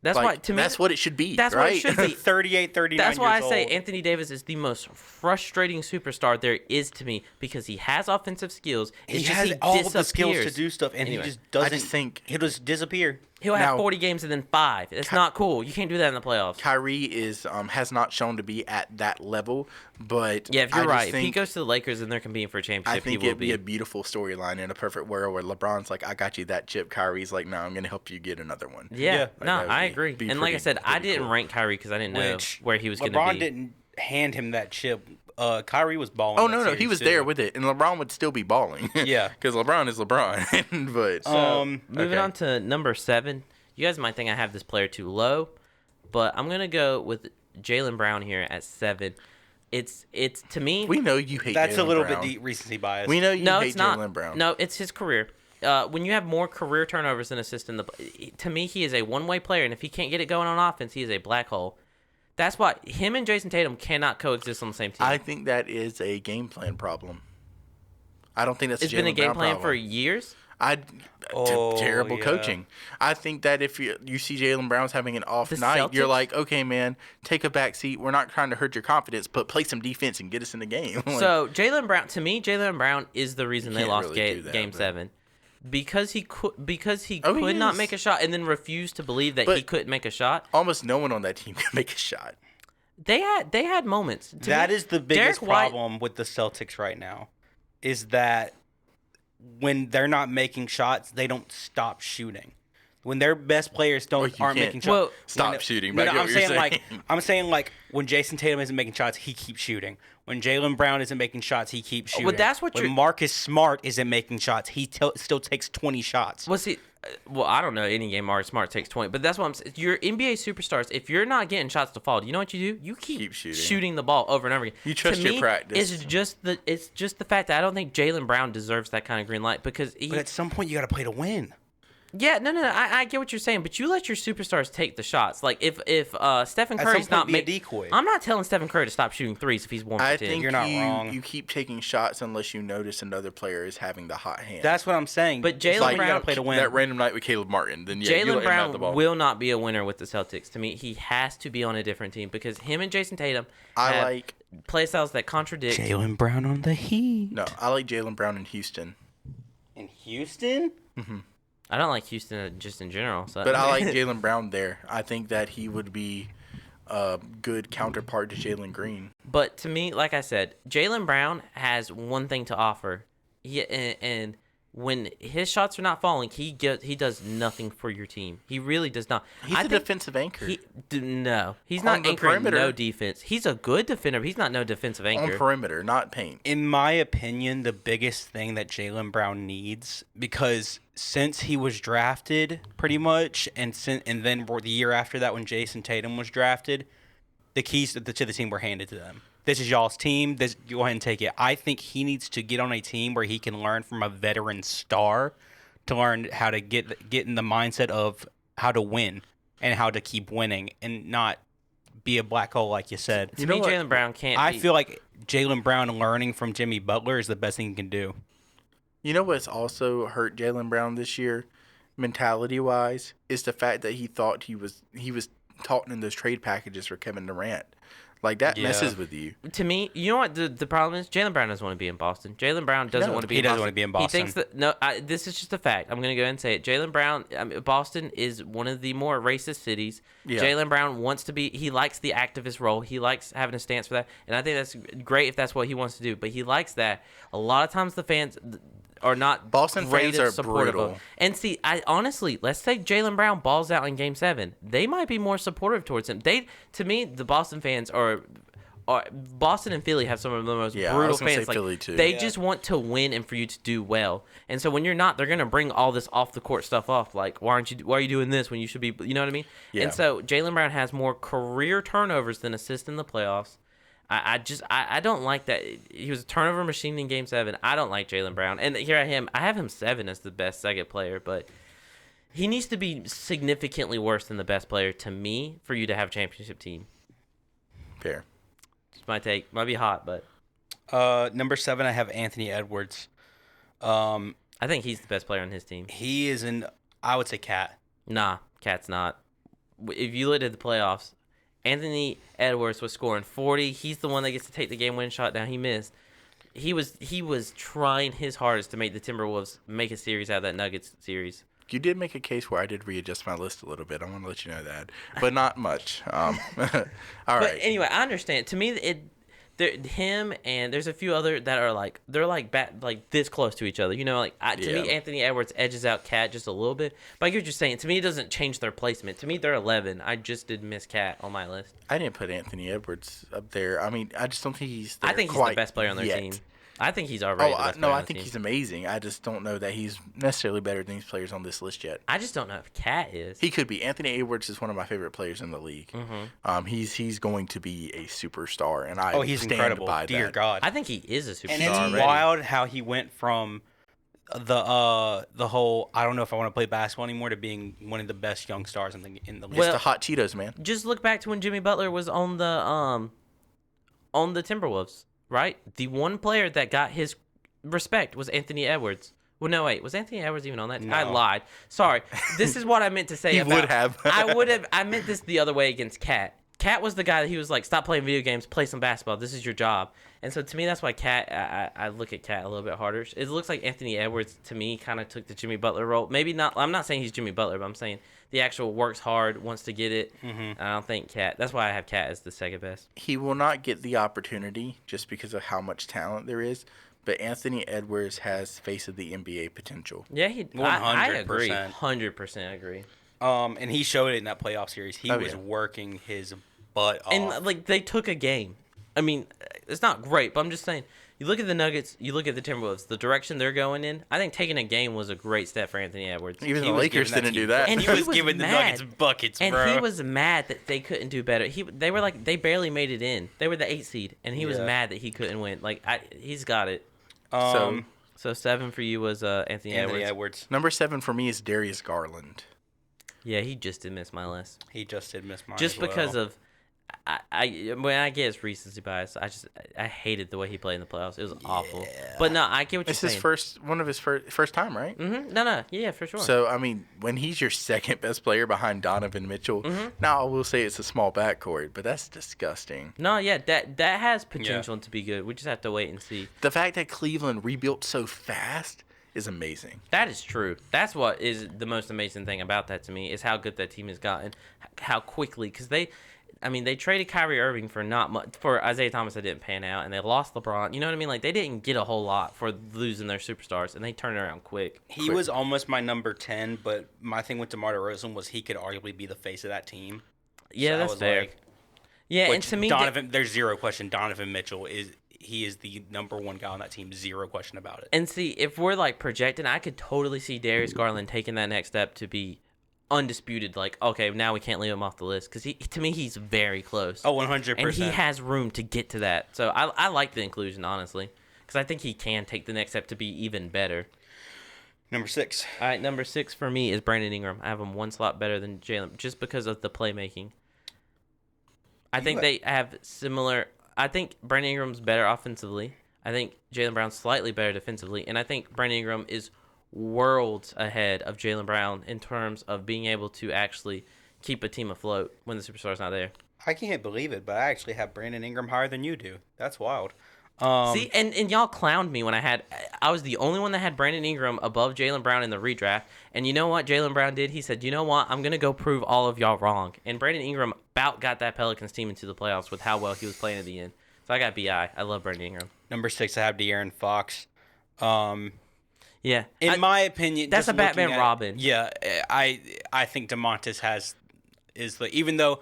That's why, to me, that's what it should be. That's right? what it should be. 38, 39 That's why years I say old. Anthony Davis is the most frustrating superstar there is to me, because he has offensive skills. He has all the skills to do stuff, and he just doesn't. I just think he'll just disappear. He'll have 40 games and then 5. It's not cool. You can't do that in the playoffs. Kyrie has not shown to be at that level, but if you're right, if he goes to the Lakers and they're competing for a championship, I think it'd be a beautiful storyline in a perfect world where LeBron's like, "I got you that chip." Kyrie's like, "No, I'm going to help you get another one." Yeah. I agree. And like I said, I didn't rank Kyrie because I didn't know where he was going to be. LeBron didn't hand him that chip. Kyrie was balling. Oh no, he was there with it, and LeBron would still be balling. Yeah, because LeBron is LeBron. But moving on to number 7. You guys might think I have this player too low, but I'm gonna go with Jaylen Brown here at 7. It's to me. We know you hate. That's Jaylen a little Brown. bit deep recency bias. We know you hate it's not. Jaylen Brown. No, it's his career. When you have more career turnovers than assists to me, he is a one-way player, and if he can't get it going on offense, he is a black hole. That's why him and Jason Tatum cannot coexist on the same team. I think that is a game plan problem. I don't think that's. It's been a game plan for years. Terrible coaching. I think that if you see Jaylen Brown's having an off night, Celtics? you're like, okay, man, take a back seat. We're not trying to hurt your confidence, but play some defense and get us in the game. So Jaylen Brown, to me, Jaylen Brown is the reason they lost really Game 7. because he could Oh, he not is. make a shot and then refused to believe that But- he couldn't make a shot. Almost no one on that team can make a shot. They had moments. That is the biggest Derek White- problem with the Celtics right now, is that when they're not making shots, they don't stop shooting. When their best players you aren't can't making Well, shots, Stop shooting. No, but I get I'm what you're saying I'm saying like when Jason Tatum isn't making shots, he keeps shooting. When Jaylen Brown isn't making shots, he keeps shooting. that's what when you're- Marcus Smart isn't making shots, he still takes 20 shots. Well, see, I don't know any game Marcus Smart takes 20, but that's what I'm saying. Your NBA superstars, if you're not getting shots to fall, you know what you do? You keep shooting the ball over and over again. You trust to your me, practice. It's just the fact that I don't think Jaylen Brown deserves that kind of green light because But at some point, you got to play to win. Yeah, no, I get what you're saying, but you let your superstars take the shots. Like if Stephen At Curry's some point, not be a making, decoy. I'm not telling Stephen Curry to stop shooting threes if he's 1 for 10. I think You're not wrong. You keep taking shots unless you notice another player is having the hot hand. That's what I'm saying. But It's Jaylen like, Brown- you got to play to win. That random night with Caleb Martin, then yeah, you Jaylen let him have the Brown ball. will not be a winner with the Celtics. To me, he has to be on a different team because him and Jason Tatum I have like play styles that contradict. Jaylen Brown on the Heat. no, I like Jaylen Brown in Houston, In Houston? I don't like Houston just in general. So. but I like Jaylen Brown there. I think that he would be a good counterpart to Jalen Green. But to me, like I said, Jaylen Brown has one thing to offer. And when his shots are not falling, he does nothing for your team. He really does not. He's a defensive anchor. No, he's On not the anchoring perimeter. no defense. He's a good defender, but he's not no defensive on anchor. perimeter, not paint. In my opinion, the biggest thing that Jaylen Brown needs, because since he was drafted, pretty much, and then the year after that when Jason Tatum was drafted, the keys to the team were handed to them. This is y'all's team. Go ahead and take it. I think he needs to get on a team where he can learn from a veteran star to learn how to get in the mindset of how to win and how to keep winning and not be a black hole like you said. To me, Jaylen Brown can't. I feel like Jaylen Brown learning from Jimmy Butler is the best thing he can do. You know what's also hurt Jaylen Brown this year, mentality-wise, is the fact that he thought he was talking in those trade packages for Kevin Durant. Like, that messes with you. To me, you know what the problem is? Jaylen Brown doesn't want to be in Boston. Jaylen Brown doesn't want to be. He in doesn't Boston. want to be in He Boston. thinks that no. This is just a fact. I'm going to go ahead and say it. Jaylen Brown, Boston is one of the more racist cities. Yeah. Jaylen Brown wants to be. He likes the activist role. He likes having a stance for that, and I think that's great if that's what he wants to do. But he likes that. A lot of times the fans are not Boston great fans at are supportive brutal. of. And see, I honestly, let's say Jaylen Brown balls out in Game 7. They might be more supportive towards him. To me, the Boston fans are Boston and Philly have some of the most Yeah, I brutal was gonna fans. say Philly, too. They Yeah. just want to win and for you to do well. And so when you're not, they're gonna bring all this off the court stuff off. Like, why are you doing this when you should be? You know what I mean? Yeah. And so Jaylen Brown has more career turnovers than assists in the playoffs. I don't like that. He was a turnover machine in Game 7. I don't like Jaylen Brown. And here I am. I have him 7 as the best second player, but he needs to be significantly worse than the best player to me for you to have a championship team. Fair. Just my take. Might be hot, but Number 7, I have Anthony Edwards. I think he's the best player on his team. He is I would say Cat. Nah, Cat's not. If you look at the playoffs, Anthony Edwards was scoring 40. He's the one that gets to take the game-winning shot down. He missed. He was trying his hardest to make the Timberwolves make a series out of that Nuggets series. You did make a case where I did readjust my list a little bit. I want to let you know that, but not much. All right. But anyway, I understand. To me, him and there's a few other that are like they're like this close to each other. You know, like to me, Anthony Edwards edges out Cat just a little bit. But I get what you're saying. To me, it doesn't change their placement. To me, they're 11. I just did miss Cat on my list. I didn't put Anthony Edwards up there. I mean, I just don't think he's there I think he's quite the best player on their yet. team. I think he's already. Oh, the best player no, on I the think team. he's amazing. I just don't know that he's necessarily better than these players on this list yet. I just don't know if Cat is. He could be. Anthony Edwards is one of my favorite players in the league. Mm-hmm. He's going to be a superstar, and I He's stand incredible. by Dear that. God. I think he is a superstar And it's already. wild how he went from the whole I don't know if I want to play basketball anymore to being one of the best young stars in the league. It's the hot Cheetos, man. Just look back to when Jimmy Butler was on the Timberwolves, right? The one player that got his respect was Anthony Edwards. Well, no, wait. Was Anthony Edwards even on that team? No. I lied. Sorry. This is what I meant to say. He about, would have. I meant this the other way against Cat. Cat was the guy that he was like, stop playing video games, play some basketball. This is your job. And so to me, that's why I look at Cat a little bit harder. It looks like Anthony Edwards to me kind of took the Jimmy Butler role. Maybe not. I'm not saying he's Jimmy Butler, but I'm saying the actual works hard, wants to get it. Mm-hmm. I don't think Cat. That's why I have Cat as the second best. He will not get the opportunity just because of how much talent there is. But Anthony Edwards has face of the NBA potential. Yeah, I agree. 100%. 100% agree. And he showed it in that playoff series. He was working his butt off. And like they took a game. I mean, it's not great, but I'm just saying. You look at the Nuggets, you look at the Timberwolves, the direction they're going in. I think taking a game was a great step for Anthony Edwards. Even the Lakers didn't do that. And he was giving the Nuggets buckets, and bro. he was mad that they couldn't do better. They barely made it in. They were the 8th seed, and he was mad that he couldn't win. Like he's got it. So 7 for you was Anthony Edwards. Number 7 for me is Darius Garland. Yeah, he just did miss my list. He just did miss mine. Just as well. because of when I get his recency bias, I hated the way he played in the playoffs. It was awful. But no, I get what you're saying. It's one of his first time, right? Mm-hmm. No, yeah, for sure. So I mean, when he's your second best player behind Donovan Mitchell, now I will say it's a small backcourt, but that's disgusting. No, yeah, that has potential to be good. We just have to wait and see. The fact that Cleveland rebuilt so fast is amazing. That is true. That's what is the most amazing thing about that to me is how good that team has gotten, how quickly, because they traded Kyrie Irving for not much, for Isaiah Thomas that didn't pan out, and they lost LeBron. You know what I mean? Like, they didn't get a whole lot for losing their superstars, and they turned it around quick. He was almost my number 10, but my thing with DeMar DeRozan was he could arguably be the face of that team. Yeah, So that's fair. Yeah, and to me, there's zero question. Donovan Mitchell is the number 1 guy on that team. Zero question about it. and see, if we're, like, projecting, I could totally see Darius Garland taking that next step to be undisputed, like, okay, now we can't leave him off the list, because to me, he's very close. Oh, 100%. And he has room to get to that. So I like the inclusion, honestly, because I think he can take the next step to be even better. Number 6. All right, number 6 for me is Brandon Ingram. I have him one slot better than Jalen, just because of the playmaking. I think they have similar. I think Brandon Ingram's better offensively. I think Jaylen Brown's slightly better defensively, and I think Brandon Ingram is worlds ahead of Jaylen Brown in terms of being able to actually keep a team afloat when the superstar's not there. I can't believe it, but I actually have Brandon Ingram higher than you do. That's wild. See, and y'all clowned me when I was the only one that had Brandon Ingram above Jaylen Brown in the redraft. And you know what Jaylen Brown did? He said, you know what? I'm going to go prove all of y'all wrong. And Brandon Ingram about got that Pelicans team into the playoffs with how well he was playing at the end. So I got BI. I love Brandon Ingram. Number 6, I have De'Aaron Fox. Yeah. In my opinion, that's just a Batman looking at- Robin. Yeah, I think DeMontis even though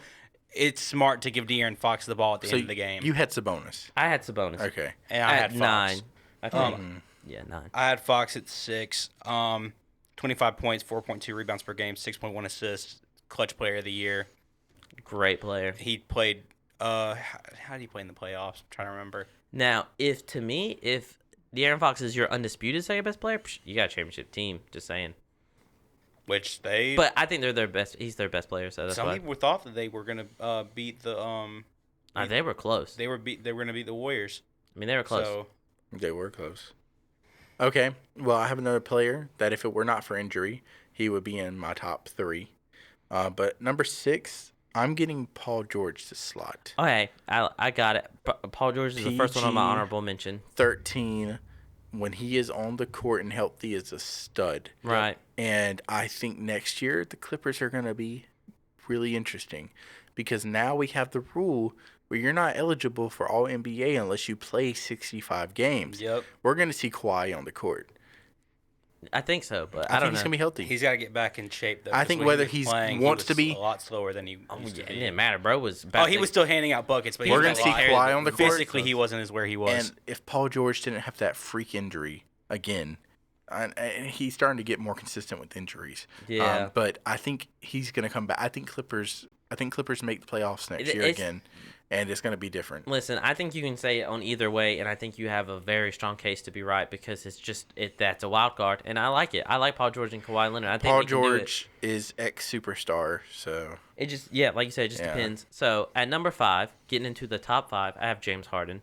it's smart to give De'Aaron Fox the ball at the end of the game. You had Sabonis. I had Sabonis. Okay. And I had Fox. 9. I think. Yeah, 9. I had Fox at 6. 25 points, 4.2 rebounds per game, 6.1 assists, clutch player of the year. Great player. He played how did he play in the playoffs? I'm trying to remember. Now, if De'Aaron Fox is your undisputed second best player, you got a championship team. Just saying. Which they But I think they're their best. He's their best player, so that's some why. people thought that they were gonna beat the They were close. they were gonna beat the Warriors. I mean, they were close. So They were close. Okay. Well, I have another player that if it were not for injury, he would be in my top 3. But number 6, I'm getting Paul George to slot. Okay, I got it. Paul George is the first one on my PG. honorable mention. 13, when he is on the court and healthy, is a stud. Right. And I think next year the Clippers are going to be really interesting because now we have the rule where you're not eligible for all NBA unless you play 65 games. Yep. We're going to see Kawhi on the court. I think so, but I think don't he's know. going to be healthy. he's got to get back in shape though. I 'cause think when whether he he was playing, wants he to was be- a lot slower than he Oh, used yeah, to it be. didn't matter, bro. Was Oh, back he was still handing out buckets, but We're going gonna see Kawhi on the court. Physically, he wasn't as where he was. And if Paul George didn't have that freak injury again, and he's starting to get more consistent with injuries. Yeah. But I think he's going to come back. I think Clippers make the playoffs next year It's- again, and it's going to be different. Listen, I think you can say it on either way, and I think you have a very strong case to be right because that's a wild card, and I like it. I like Paul George and Kawhi Leonard. I think Paul they can do it. George is ex-superstar, so It just, yeah, like you said, it just Yeah. depends. So at number 5, getting into the top 5, I have James Harden.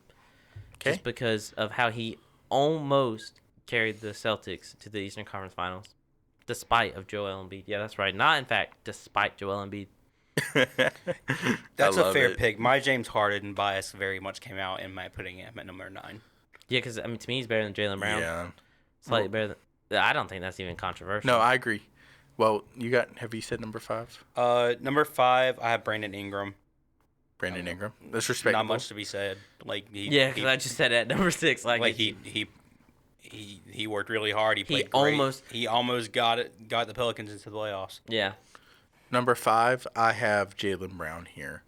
Okay. Just because of how he almost carried the Celtics to the Eastern Conference Finals, despite of Joel Embiid. Yeah, that's right. Not in fact, despite Joel Embiid. That's a love fair it. pick. My James Harden bias very much came out in my putting him at number 9. Yeah, because I mean, to me, he's better than Jaylen Brown. Yeah. Slightly better than. I don't think that's even controversial. No, I agree. Well, have you said number 5? Number 5, I have Brandon Ingram. Brandon Ingram. That's respectable. Not much to be said. Like Yeah, because I just said it at number 6. Like he worked really hard. He played great. almost- He almost got the Pelicans into the playoffs. Yeah. Number 5, I have Jaylen Brown here.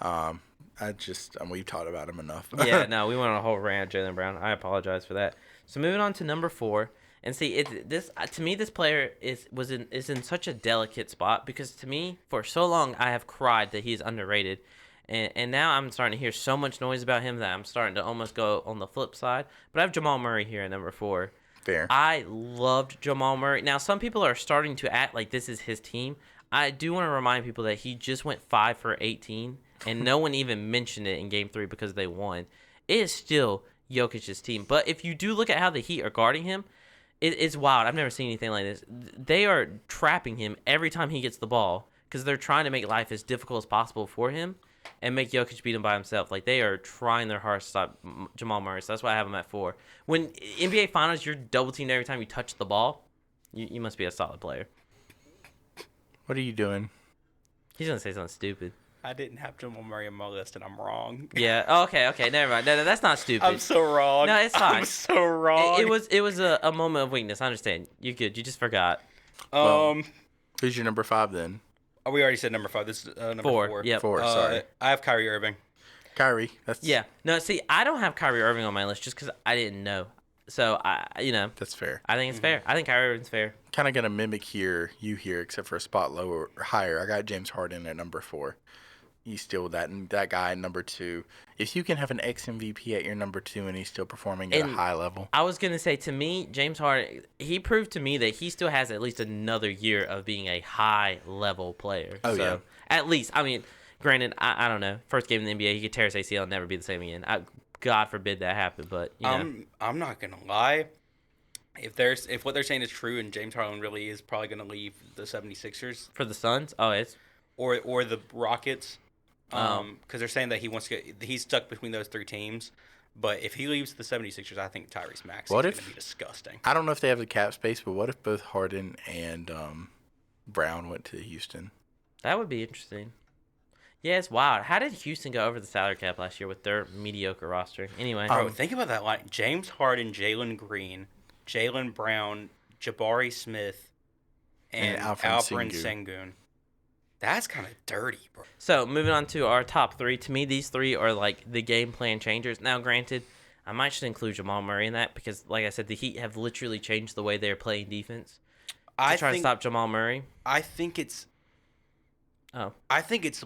We've talked about him enough. Yeah, no, we went on a whole rant, Jaylen Brown. I apologize for that. So moving on to number 4, and see, to me, this player is in such a delicate spot because to me, for so long, I have cried that he's underrated, and now I'm starting to hear so much noise about him that I'm starting to almost go on the flip side. But I have Jamal Murray here at number 4. Fair. I loved Jamal Murray. Now, some people are starting to act like this is his team. I do want to remind people that he just went 5 for 18, and no one even mentioned it in Game 3 because they won. It is still Jokic's team. But if you do look at how the Heat are guarding him, it's wild. I've never seen anything like this. They are trapping him every time he gets the ball because they're trying to make life as difficult as possible for him and make Jokic beat him by himself. Like, they are trying their hardest to stop Jamal Murray. So that's why I have him at 4. When NBA Finals, you're double-teamed every time you touch the ball, you must be a solid player. What are you doing? He's going to say something stupid. I didn't have Jamal Murray on my list, and I'm wrong. Yeah. Oh, okay. Never mind. No, that's not stupid. I'm so wrong. No, it's fine. I'm so wrong. It was a moment of weakness. I understand. You're good. You just forgot. Who's your number 5 then? We already said number 5. This is number 4. Yep. 4, sorry. I have Kyrie Irving. Kyrie. That's Yeah. No, see, I don't have Kyrie Irving on my list just because I didn't know. So, That's fair. I think it's fair. I think Kyrie Irving's fair. Kind of going to mimic you here, except for a spot lower or higher. I got James Harden at number 4. You steal that guy at number 2. If you can have an ex-MVP at your number 2 and he's still performing at a high level. I was going to say, to me, James Harden, he proved to me that he still has at least another year of being a high-level player. Oh, so, yeah. At least, I mean, granted, I don't know. First game in the NBA, he could tear his ACL and never be the same again. God forbid that happen, but, you know. I'm not going to lie. If what they're saying is true and James Harden really is probably going to leave the 76ers. For the Suns? Oh, it's... Or the Rockets. Because they're saying that he's stuck between those 3 teams. But if he leaves the 76ers, I think Tyrese Maxey is going to be disgusting. I don't know if they have the cap space, but what if both Harden and Brown went to Houston? That would be interesting. Yeah, it's wild. How did Houston go over the salary cap last year with their mediocre roster? Anyway. Bro, think about that line. James Harden, Jalen Green, Jaylen Brown, Jabari Smith, and Alperen Sengun. That's kind of dirty, bro. So, moving on to our top 3. To me, these 3 are like the game plan changers. Now, granted, I might should include Jamal Murray in that because, like I said, the Heat have literally changed the way they're playing defense to try to stop Jamal Murray. I think it's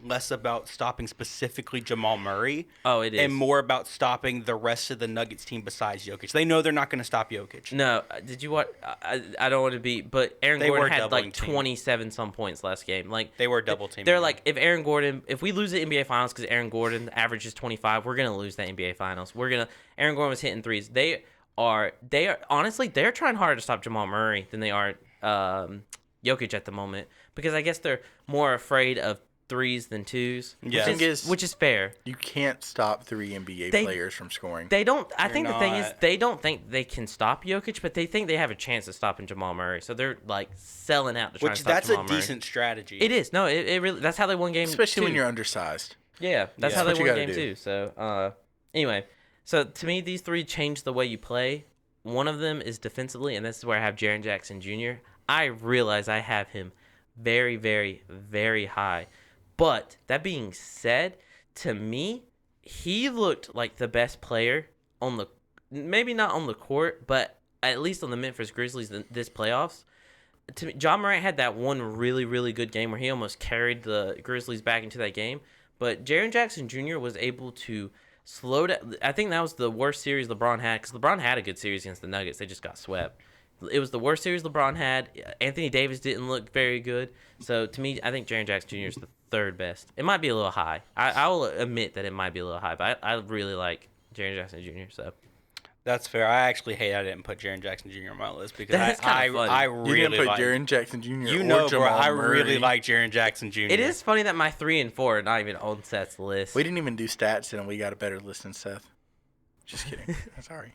less about stopping specifically Jamal Murray. Oh, it is. And more about stopping the rest of the Nuggets team besides Jokic. They know they're not going to stop Jokic. No, did you what? I don't want to be, but Aaron Gordon had like 27 some points last game. Like they were double teaming. They're like, if we lose the NBA Finals because Aaron Gordon averages 25, we're gonna lose the NBA Finals. Aaron Gordon was hitting threes. They are honestly they're trying harder to stop Jamal Murray than they are Jokic at the moment because I guess they're more afraid of 3s than 2s. Yes. Which is fair. You can't stop 3 NBA players from scoring. They don't. I think the thing is they don't think they can stop Jokic, but they think they have a chance of stopping Jamal Murray. So they're like selling out to try to stop Jamal Murray. That's a decent strategy. It is. No, it really. That's how they won game. Especially 2. when you're undersized. Yeah, that's how That's they what won you game gotta 2. So anyway, so to me these 3 change the way you play. One of them is defensively, and this is where I have Jaren Jackson Jr. I realize I have him very, very, very high. But that being said, to me, he looked like the best player on the, maybe not on the court, but at least on the Memphis Grizzlies this playoffs. To me, John Morant had that one really, really good game where he almost carried the Grizzlies back into that game. But Jaren Jackson Jr. was able to slow down. I think that was the worst series LeBron had because LeBron had a good series against the Nuggets. They just got swept. It was the worst series LeBron had. Anthony Davis didn't look very good. So, to me, I think Jaren Jackson Jr. is the 3rd best. It might be a little high. I will admit that it might be a little high, but I really like Jaren Jackson Jr. So, That's fair. I actually hate I didn't put Jaren Jackson Jr. on my list because That's kinda funny. I You really didn't put like Jaren Jackson Jr. You or know, bro, Jamal I Murray. really like Jaren Jackson Jr. It is funny that my 3 and 4 are not even on Seth's list. We didn't even do stats, and we got a better list than Seth. Just kidding. Sorry.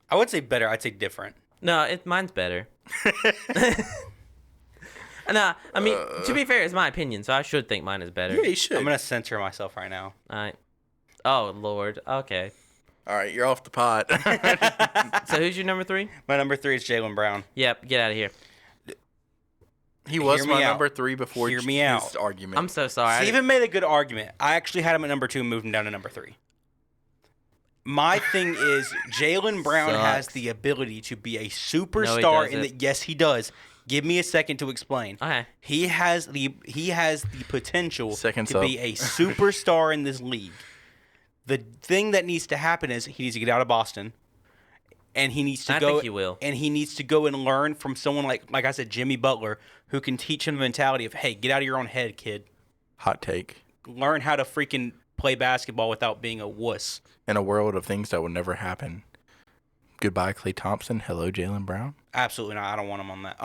I would say better. I'd say different. No, mine's better. No, I mean, to be fair, it's my opinion, so I should think mine is better. Yeah, you should. I'm gonna censor myself right now. All right. Oh, Lord. Okay. All right, you're off the pot. So who's your number 3? My number 3 is Jaylen Brown. Yep, get out of here. He was Hear me my out. number 3 before Hear me his out. argument. I'm so sorry. Steven made a good argument. I actually had him at number 2 and moved him down to number 3. My thing is Jaylen Brown has Sucks. the ability to be a superstar in the doesn't. yes, he does. Give me a second to explain. Okay. He has the potential Second to sub. be a superstar in this league. The thing that needs to happen is he needs to get out of Boston, and he needs to I go. think he will. And he needs to go and learn from someone like I said, Jimmy Butler, who can teach him the mentality of, hey, get out of your own head, kid. Hot take. Learn how to freaking play basketball without being a wuss. In a world of things that will never happen. Goodbye, Klay Thompson. Hello, Jaylen Brown. Absolutely not. I don't want him on that.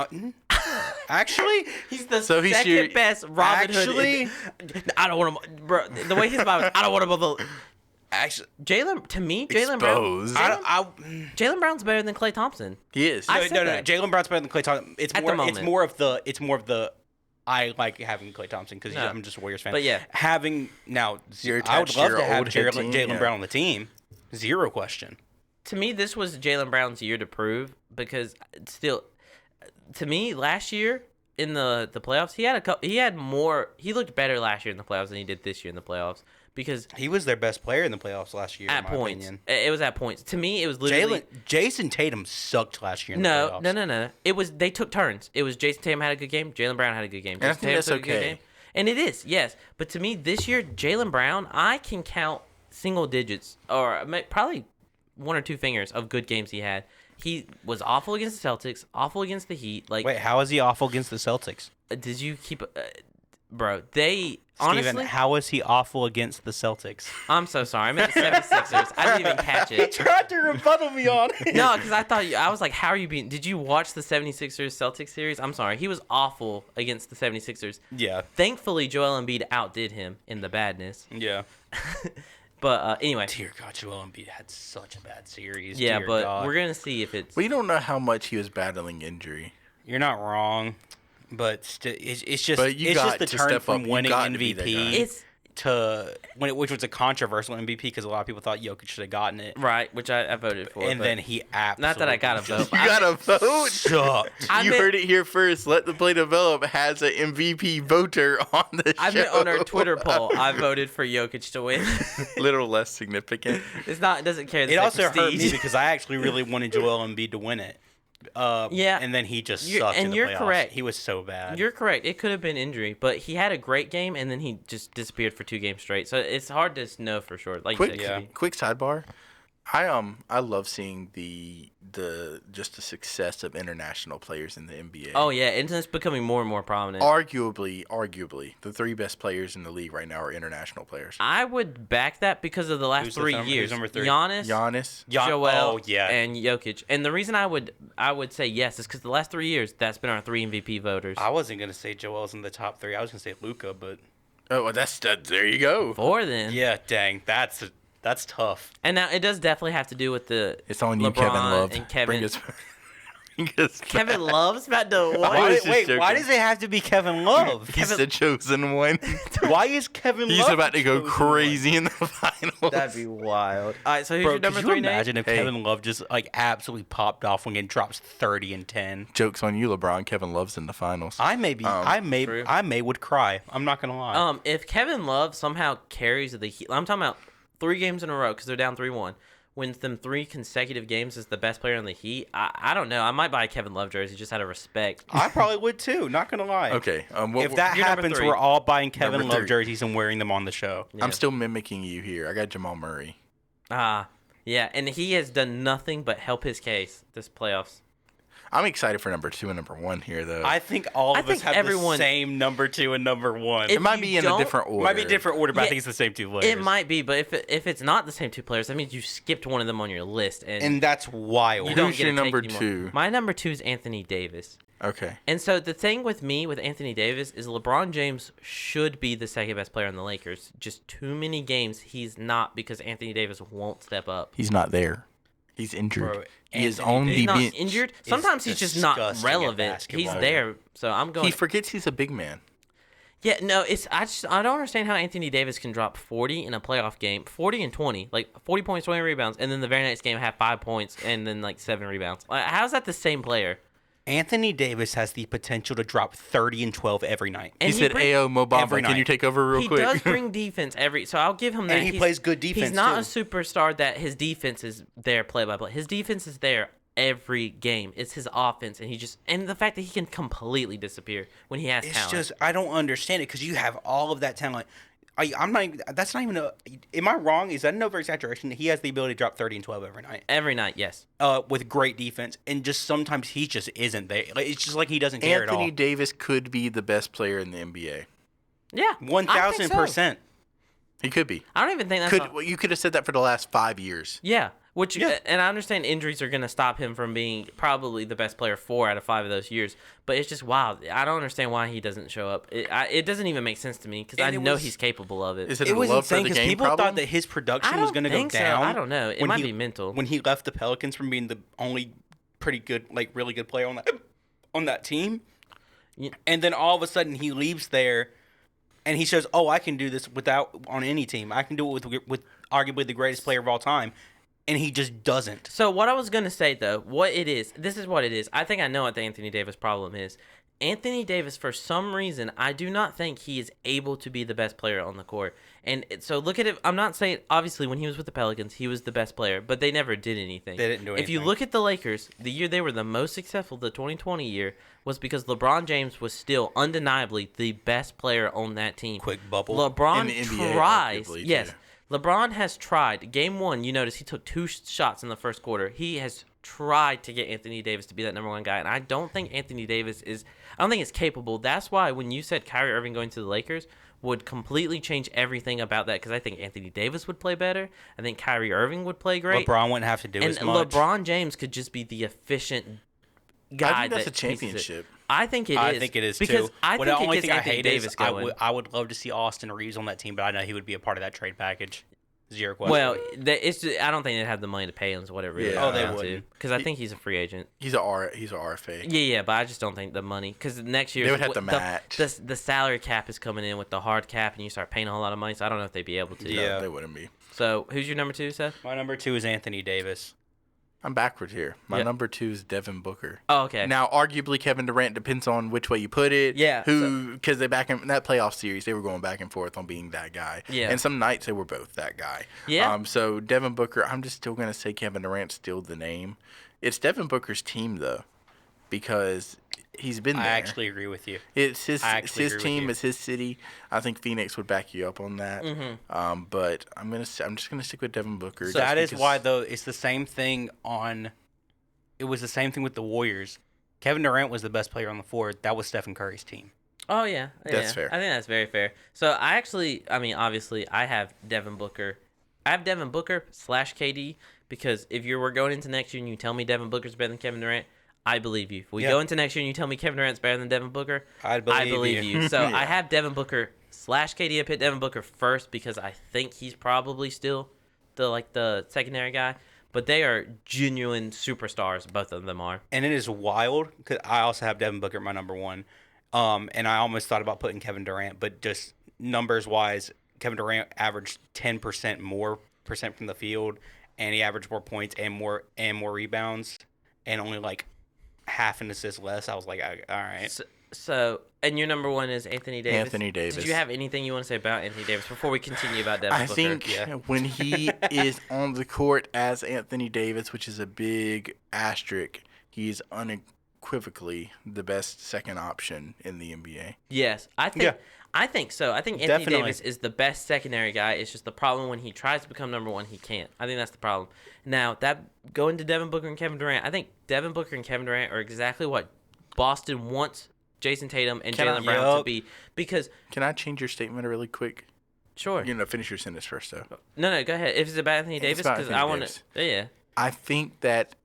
Actually, He's the So he's second your- best Robin Actually- Hood. I don't want him. Bro, the way he's about, I don't want him on the. actually, Jaylen, to me, Jaylen Brown. Exposed. Jaylen Brown's better than Klay Thompson. He is. I no, said no, that. Jaylen Brown's better than Klay Thompson. It's At more. the moment. It's more of the. I like having Klay Thompson because No. I'm just a Warriors fan. But yeah. having now, You're I would attached to love your to have old head team, Jaylen yeah. Brown on the team. Zero question. To me, this was Jaylen Brown's year to prove because still, to me, last year in the playoffs, he looked better last year in the playoffs than he did this year in the playoffs because He was their best player in the playoffs last year. at in my points, opinion. it was at points. To me, it was literally Jason Tatum sucked last year in the no, playoffs. no. It was they took turns. It was Jason Tatum had a good game, Jaylen Brown had a good game. And I Jason think Tatum that's took a good okay. game. And it is, yes. But to me, this year, Jaylen Brown, I can count single digits or probably 1 or 2 fingers of good games he had. He was awful against the Celtics, awful against the Heat. Like, Wait, how is he awful against the Celtics? did you keep, bro? They Steven, honestly, how is he awful against the Celtics? I'm so sorry. I meant the 76ers. I didn't even catch it. tried to rebuttal me on it. No, because I was like, how are you being? Did you watch the 76ers Celtics series? I'm sorry. He was awful against the 76ers. Yeah, Thankfully, Joel Embiid outdid him in the badness. yeah. But anyway, Dear God, Joel Embiid had such a bad series. yeah, Dear but God. we're gonna see if it's. We don't know how much he was battling injury. You're not wrong, but it's just But you it's got just the to turn step from up. You winning got to be that guy. MVP It's to which was a controversial MVP because a lot of people thought Jokic should have gotten it, right, which I voted for. and but then he absolutely not that I got a vote. You got a vote. sucked. I You meant- heard it here first. Let the play develop has an MVP voter on the I show. meant on our Twitter poll, I voted for Jokic to win. Little less significant. It's not. It doesn't care. It also hurt me because I actually really wanted Joel Embiid to win it. Yeah, and then he just you're- sucked in and the you're playoffs. correct. He was so bad. You're correct. It could have been injury, but he had a great game, and then he just disappeared for 2 games straight. So it's hard to know for sure. Like you Quick, said, Kobe. quick sidebar. I love seeing the just the success of international players in the NBA. Oh yeah, and it's becoming more and more prominent. Arguably, the 3 best players in the league right now are international players. I would back that because of the last Who's the 3 number- years. who's number 3? Giannis, Giannis. Joel, oh yeah. and Jokic. And the reason I would say yes is because the last 3 years, that's been our 3 MVP voters. I wasn't gonna say Joel's in the top 3. I was gonna say Luka, but Oh, well, there you go. 4 then. yeah, dang, that's tough. And now it does definitely have to do with the It's on you, LeBron Kevin Love. and Kevin. Bring us, bring us Kevin back. Love's about to I what? was just Why joking. does it have to be Kevin Love? He's the chosen one. Why is Kevin He's Love about to the go chosen one? crazy in the finals. That'd be wild. All right, so who's Bro, your number could you 3 name? imagine if Hey. Kevin Love just like absolutely popped off when he drops 30 and 10? Joke's on you, LeBron. Kevin Love's in the finals. I may be, True. I may would cry. I'm not gonna lie. If Kevin Love somehow carries the Heat, I'm talking about 3 games in a row because they're down 3-1. Wins them 3 consecutive games as the best player on the Heat. I don't know. I might buy a Kevin Love jersey just out of respect. I probably would too. Not gonna lie. Okay. If that You're number happens, 3. we're all buying Kevin Number Love 3. jerseys and wearing them on the show. Yeah. I'm still mimicking you here. I got Jamal Murray. Yeah, and he has done nothing but help his case this playoffs. I'm excited for number 2 and number 1 here, though. I think all of us think have everyone- the same number 2 and number 1. it might you be in a don't- different order. Might be different order, but I Yeah, think it's the same 2 players. It might be, but if it's not the same 2 players, that means you skipped one of them on your list, and And that's wild. you don't Who's get your to take number anymore. 2? My number 2 is Anthony Davis. Okay. And so the thing with Anthony Davis is LeBron James should be the second best player on the Lakers. Just too many games he's not because Anthony Davis won't step up. He's not there. He's injured. Bro, he is Anthony on He's the not bench. injured. Sometimes he's just not disgusting at relevant. He's basketball. there. So I'm going. He forgets he's a big man. Yeah, no, I don't understand how Anthony Davis can drop 40 in a playoff game, 40 and 20, like 40 points, 20 rebounds, and then the very next game have 5 points and then like 7 rebounds. Like, how's that the same player? Anthony Davis has the potential to drop 30 and 12 every night. And He said, "Ayo, Mo Bamba, every can you night. take over real he quick?" does bring defense so I'll give him that. And he plays good defense, He's not too. a superstar that his defense is there play by play. His defense is there every game. It's his offense, and the fact that he can completely disappear when he has It's talent. just I don't understand it because you have all of that talent. I'm not. That's not even a. Am I wrong? Is that an over exaggeration? He has the ability to drop 30 and 12 every night. Every night, yes. With great defense, and just sometimes he just isn't there. Like, it's just like he doesn't care Anthony at all. Davis could be the best player in the NBA. Yeah, 1,000%. He could be. I don't even think that's Well, you could have said that for the last 5 years. Yeah, Yeah. and I understand injuries are going to stop him from being probably the best player 4 out of 5 of those years. But it's just wild. I don't understand why he doesn't show up. It doesn't even make sense to me because I And it know was- he's capable of it. Is it, It a was love for insane the because game people problem? thought that his production I was don't going to go think so. down. I don't know. It when might he- be mental. When he left the Pelicans from being the only pretty good, like really good player on that team, Yeah. and then all of a sudden he leaves there, and he says, "Oh, I can do this on any team. I can do it with arguably the greatest player of all time," and he just doesn't. So what I was going to say, though, this is what it is. I think I know what the Anthony Davis problem is. Anthony Davis, for some reason, I do not think he is able to be the best player on the court. And so look at it. I'm not saying, obviously, when he was with the Pelicans, he was the best player, but they never did anything. They didn't do If you anything. look at the Lakers, the year they were the most successful, the 2020 year, was because LeBron James was still undeniably the best player on that team. Quick bubble. LeBron In the NBA, tries. arguably, Yes. too. LeBron has tried. Game 1, you notice he took 2 shots in the first quarter. He has tried to get Anthony Davis to be that number 1 guy, and I don't think Anthony Davis is. I don't think it's capable. That's why when you said Kyrie Irving going to the Lakers would completely change everything about that, because I think Anthony Davis would play better. I think Kyrie Irving would play great. LeBron wouldn't have to do and as much. LeBron James could just be the efficient guy. I think that's that a pieces it. championship. I think it is. I think it is because too. I Well, think the it only gets thing I Anthony hate Davis is going. I would love to see Austin Reeves on that team, but I know he would be a part of that trade package. Zero question. Well, it's just, I don't think they'd have the money to pay him, is what it really Yeah. Oh, they comes down to. wouldn't. Because I think he's a free agent. He's a RFA. Yeah, but I just don't think the money, because next year They would have to match. The salary cap is coming in with the hard cap, and you start paying a whole lot of money. So I don't know if they'd be able to. Yeah. No, they wouldn't be. So who's your number 2, Seth? My number 2 is Anthony Davis. I'm backwards here. My Yep. number 2 is Devin Booker. Oh, okay. Now, arguably, Kevin Durant depends on which way you put it. Yeah, Because they back in that playoff series, they were going back and forth on being that guy. Yeah. And some nights they were both that guy. Yeah. So Devin Booker, I'm just still gonna say Kevin Durant's still the name. It's Devin Booker's team though, because he's been there. I actually agree with you. It's his I it's actually his agree with team. you. It's his city. I think Phoenix would back you up on that. But I'm just gonna stick with Devin Booker. So just that is because- why, though, it's the same thing on. It was the same thing with the Warriors. Kevin Durant was the best player on the floor. That was Stephen Curry's team. Oh, yeah. That's Yeah. fair. I think that's very fair. So obviously, I have Devin Booker. I have Devin Booker / KD, because if you were going into next year and you tell me Devin Booker's better than Kevin Durant, I believe you. If we Yeah. go into next year and you tell me Kevin Durant's better than Devin Booker, I believe you. So Yeah. I have Devin Booker / KD. I picked Devin Booker first because I think he's probably still the secondary guy. But they are genuine superstars. Both of them are. And it is wild because I also have Devin Booker at my number 1. And I almost thought about putting Kevin Durant, but just numbers wise, Kevin Durant averaged 10% more from the field, and he averaged more points and more rebounds, and only like half an assist less. I was like, all right. So, and your number 1 is Anthony Davis. Anthony Davis. Did you have anything you want to say about Anthony Davis before we continue about Devin I Booker? think Yeah. when he is on the court as Anthony Davis, which is a big asterisk, he is unequivocally the best second option in the NBA. Yes, I think. Yeah. I think so. I think Anthony Definitely. Davis is the best secondary guy. It's just the problem when he tries to become number one, he can't. I think that's the problem. Now, that going to Devin Booker and Kevin Durant, I think Devin Booker and Kevin Durant are exactly what Boston wants Jason Tatum and Jaylen Brown to be. Because Can I change your statement really quick? sure, Finish your sentence first, though. no, go ahead. If it's about Anthony Davis, about because Anthony I want Davis. to, yeah. I think that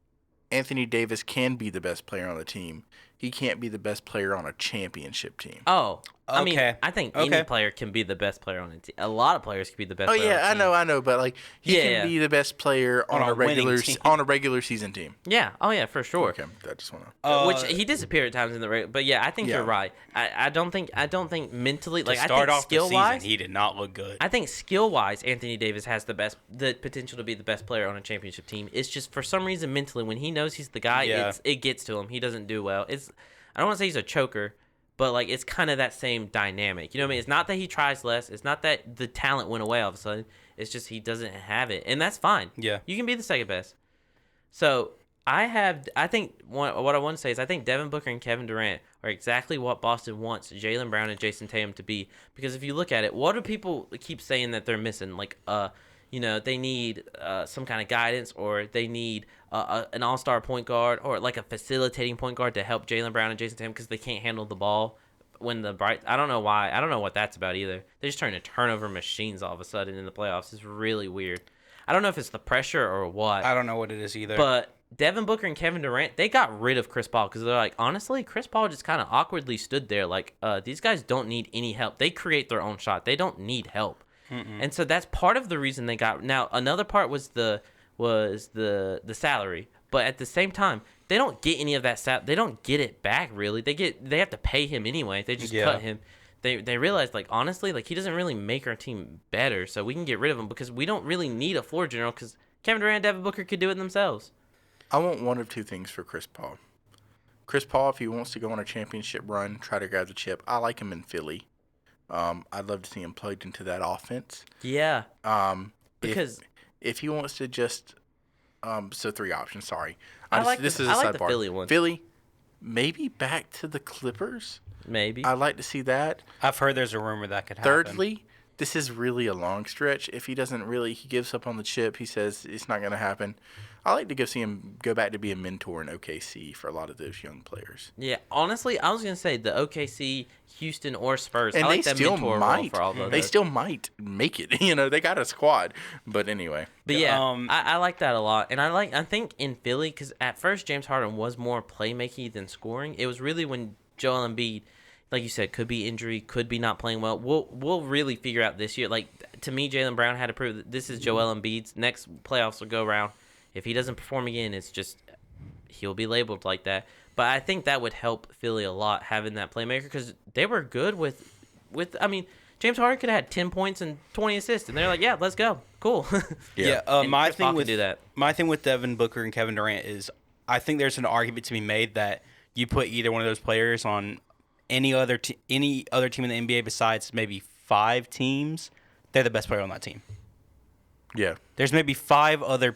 Anthony Davis can be the best player on the team. He can't be the best player on a championship team. Oh, I mean, Okay. I think any player can be the best player on a team. A lot of players can be the best. Oh player yeah, on a team. I know, but like he Yeah, can yeah. be the best player on On a a winning regular team. on a regular season team. Yeah. Oh yeah, for sure. Okay, I just want to. Which he disappeared at times in the regular, but yeah, I think Yeah. you're right. I don't think mentally, To like I start think off the skill season, wise, he did not look good. I think skill wise, Anthony Davis has the potential to be the best player on a championship team. It's just for some reason mentally, when he knows he's the guy, Yeah. it gets to him. He doesn't do well. I don't want to say he's a choker, but like it's kind of that same dynamic. You know what I mean? It's not that he tries less. It's not that the talent went away all of a sudden. It's just he doesn't have it, and that's fine. Yeah. You can be the second best. So I think what I want to say is I think Devin Booker and Kevin Durant are exactly what Boston wants Jaylen Brown and Jason Tatum to be. Because if you look at it, what do people keep saying that they're missing? Like, they need some kind of guidance, or they need an all-star point guard, or like a facilitating point guard to help Jaylen Brown and Jason Tatum because they can't handle the ball when I don't know why. I don't know what that's about either. They're just turning to turnover machines all of a sudden in the playoffs. It's really weird. I don't know if it's the pressure or what. I don't know what it is either. But Devin Booker and Kevin Durant, they got rid of Chris Paul because they're like, honestly, Chris Paul just kind of awkwardly stood there like, these guys don't need any help. They create their own shot. They don't need help. And so that's part of the reason they got. Now another part was the salary, but at the same time, they don't get any of that they don't get it back really. They have to pay him anyway. They just cut him. They realized, like, honestly, like, he doesn't really make our team better, so we can get rid of him because we don't really need a floor general because Kevin Durant and Devin Booker could do it themselves. I want one of two things for Chris Paul. Chris Paul, if he wants to go on a championship run, try to grab the chip. I like him in Philly. I'd love to see him plugged into that offense. Yeah. Because if he wants to just, so 3 options. Sorry, I like this the- is a I like sidebar. the Philly one. Philly, maybe back to the Clippers. maybe. I'd like to see that. I've heard there's a rumor that could happen. Thirdly, this is really a long stretch. If he gives up on the chip, he says it's not going to happen. I like to see him go back to be a mentor in OKC for a lot of those young players. Yeah, honestly, I was gonna say the OKC, Houston, or Spurs. And I like they that still mentor role might. for all those. They still might make it. They got a squad. But anyway. But yeah, Um, I like that a lot, and I think in Philly, because at first James Harden was more playmaking than scoring. It was really when Joel Embiid, like you said, could be injury, could be not playing well. We'll really figure out this year. Like, to me, Jaylen Brown had to prove that this is Joel Embiid's next playoffs will go around. If he doesn't perform again, it's just he'll be labeled like that. But I think that would help Philly a lot, having that playmaker, because they were good with. I mean, James Harden could have had 10 points and 20 assists, and they're like, yeah, let's go, cool. Yeah. And My Chris Paul thing can with do that. my thing with Devin Booker and Kevin Durant is, I think there's an argument to be made that you put either one of those players on any other team in the NBA besides maybe 5 teams, they're the best player on that team. Yeah. There's maybe 5 other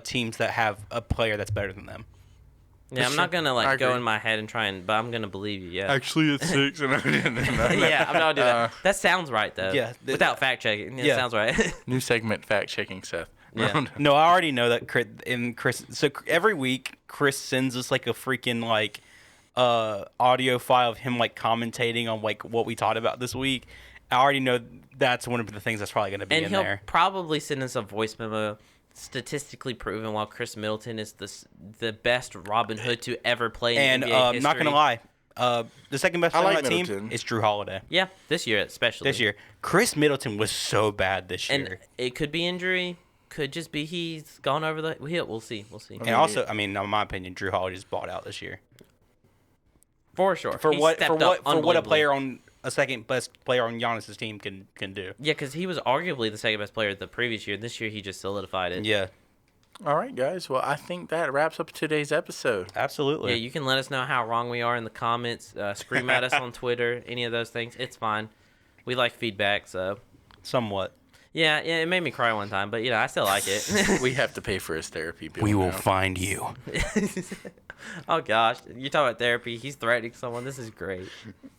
teams that have a player that's better than them. Yeah, I'm sure. not gonna I go agree. in my head and try but I'm gonna believe you. Yeah. Actually, it's 6. And Yeah, I'm not gonna do that. That sounds right though. Yeah, Without fact checking, it yeah. sounds right. New segment, fact checking, Seth. Yeah. No, I already know that Chris. So every week, Chris sends us like a freaking audio file of him like commentating on like what we talked about this week. I already know that's one of the things that's probably going to be And in he'll there. probably send us a voice memo, statistically proven, while Chris Middleton is the best Robin Hood to ever play in And NBA history. not going to lie, the second best I player like on that team Middleton. is Drew Holiday. Yeah, this year especially. This year, Chris Middleton was so bad this And year. it could be injury, could just be he's gone over the hill. We'll see. And also, I mean, in my opinion, Drew Holiday just bought out this year. For sure. For He what stepped up a unbelievably. player on a second best player on Giannis's team can do. Yeah, because he was arguably the second best player the previous year. This year he just solidified it. Yeah, All right, guys. Well, I think that wraps up today's episode. absolutely. Yeah, you can let us know how wrong we are in the comments. Scream at us on Twitter, any of those things. It's fine. We like feedback, so. Somewhat. Yeah, it made me cry one time, but, I still like it. We have to pay for his therapy bill. We will now. find you. Oh gosh, you talk about therapy. He's threatening someone. This is great.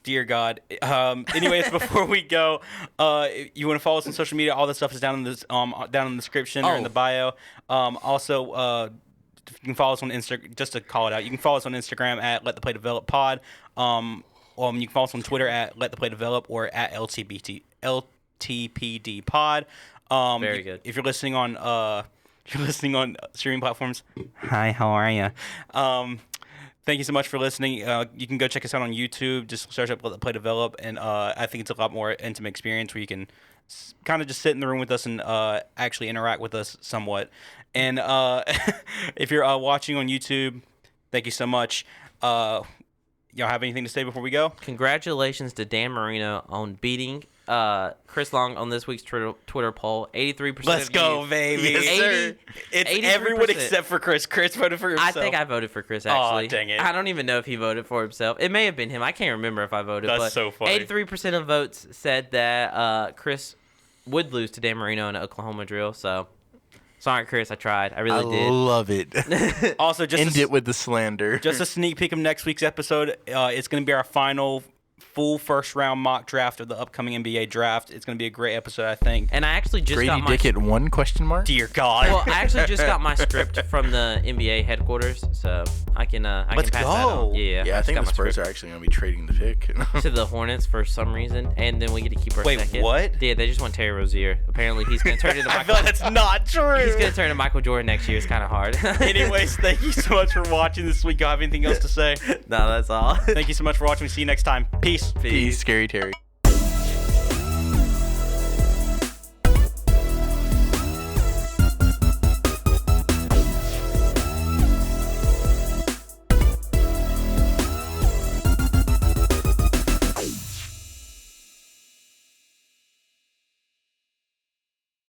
Dear God. Anyways, before we go, you want to follow us on social media? All that stuff is down in this down in the description or in the bio. Also, you can follow us on Instagram. Just to call it out, you can follow us on Instagram at Let the Play Develop Pod. You can follow us on Twitter at Let the Play Develop or at LTPD Pod. Very good. If you're listening on streaming platforms, hi, how are you? Thank you so much for listening. You can go check us out on YouTube. Just search up Let the Play Develop, and I think it's a lot more intimate experience where you can kind of just sit in the room with us and actually interact with us somewhat. And if you're watching on YouTube, thank you so much. Y'all have anything to say before we go? Congratulations to Dan Marino on beating Chris Long on this week's Twitter poll. 83%. Let's go, baby. Yes, sir. It's 83%. everyone except for Chris. Chris voted for himself. I think I voted for Chris, actually. Aw, dang it. I don't even know if he voted for himself. It may have been him. I can't remember if I voted. That's but so funny. 83% of votes said that Chris would lose to Dan Marino in an Oklahoma drill. So, sorry, Chris. I tried. I really did. love it. Also, just End it with the slander. Just a sneak peek of next week's episode. It's going to be our final full first round mock draft of the upcoming NBA draft. It's going to be a great episode, I think. And I actually just Grady got my... Dick at one question mark? Dear God. Well, I actually just got my script from the NBA headquarters, so I can Let's pass that go. on. Yeah, Yeah, I just think got the my Spurs script. are actually going to be trading the pick. To the Hornets for some reason, and then we get to keep our Wait, second. what? Yeah, they just want Terry Rozier. Apparently, he's going to turn into I Michael. feel like that's not true. He's going to turn to Michael Jordan next year. It's kind of hard. Anyways, thank you so much for watching this week. You have anything else to say? No, that's all. Thank you so much for watching. See you next time. Peace. Peace, Scary Terry.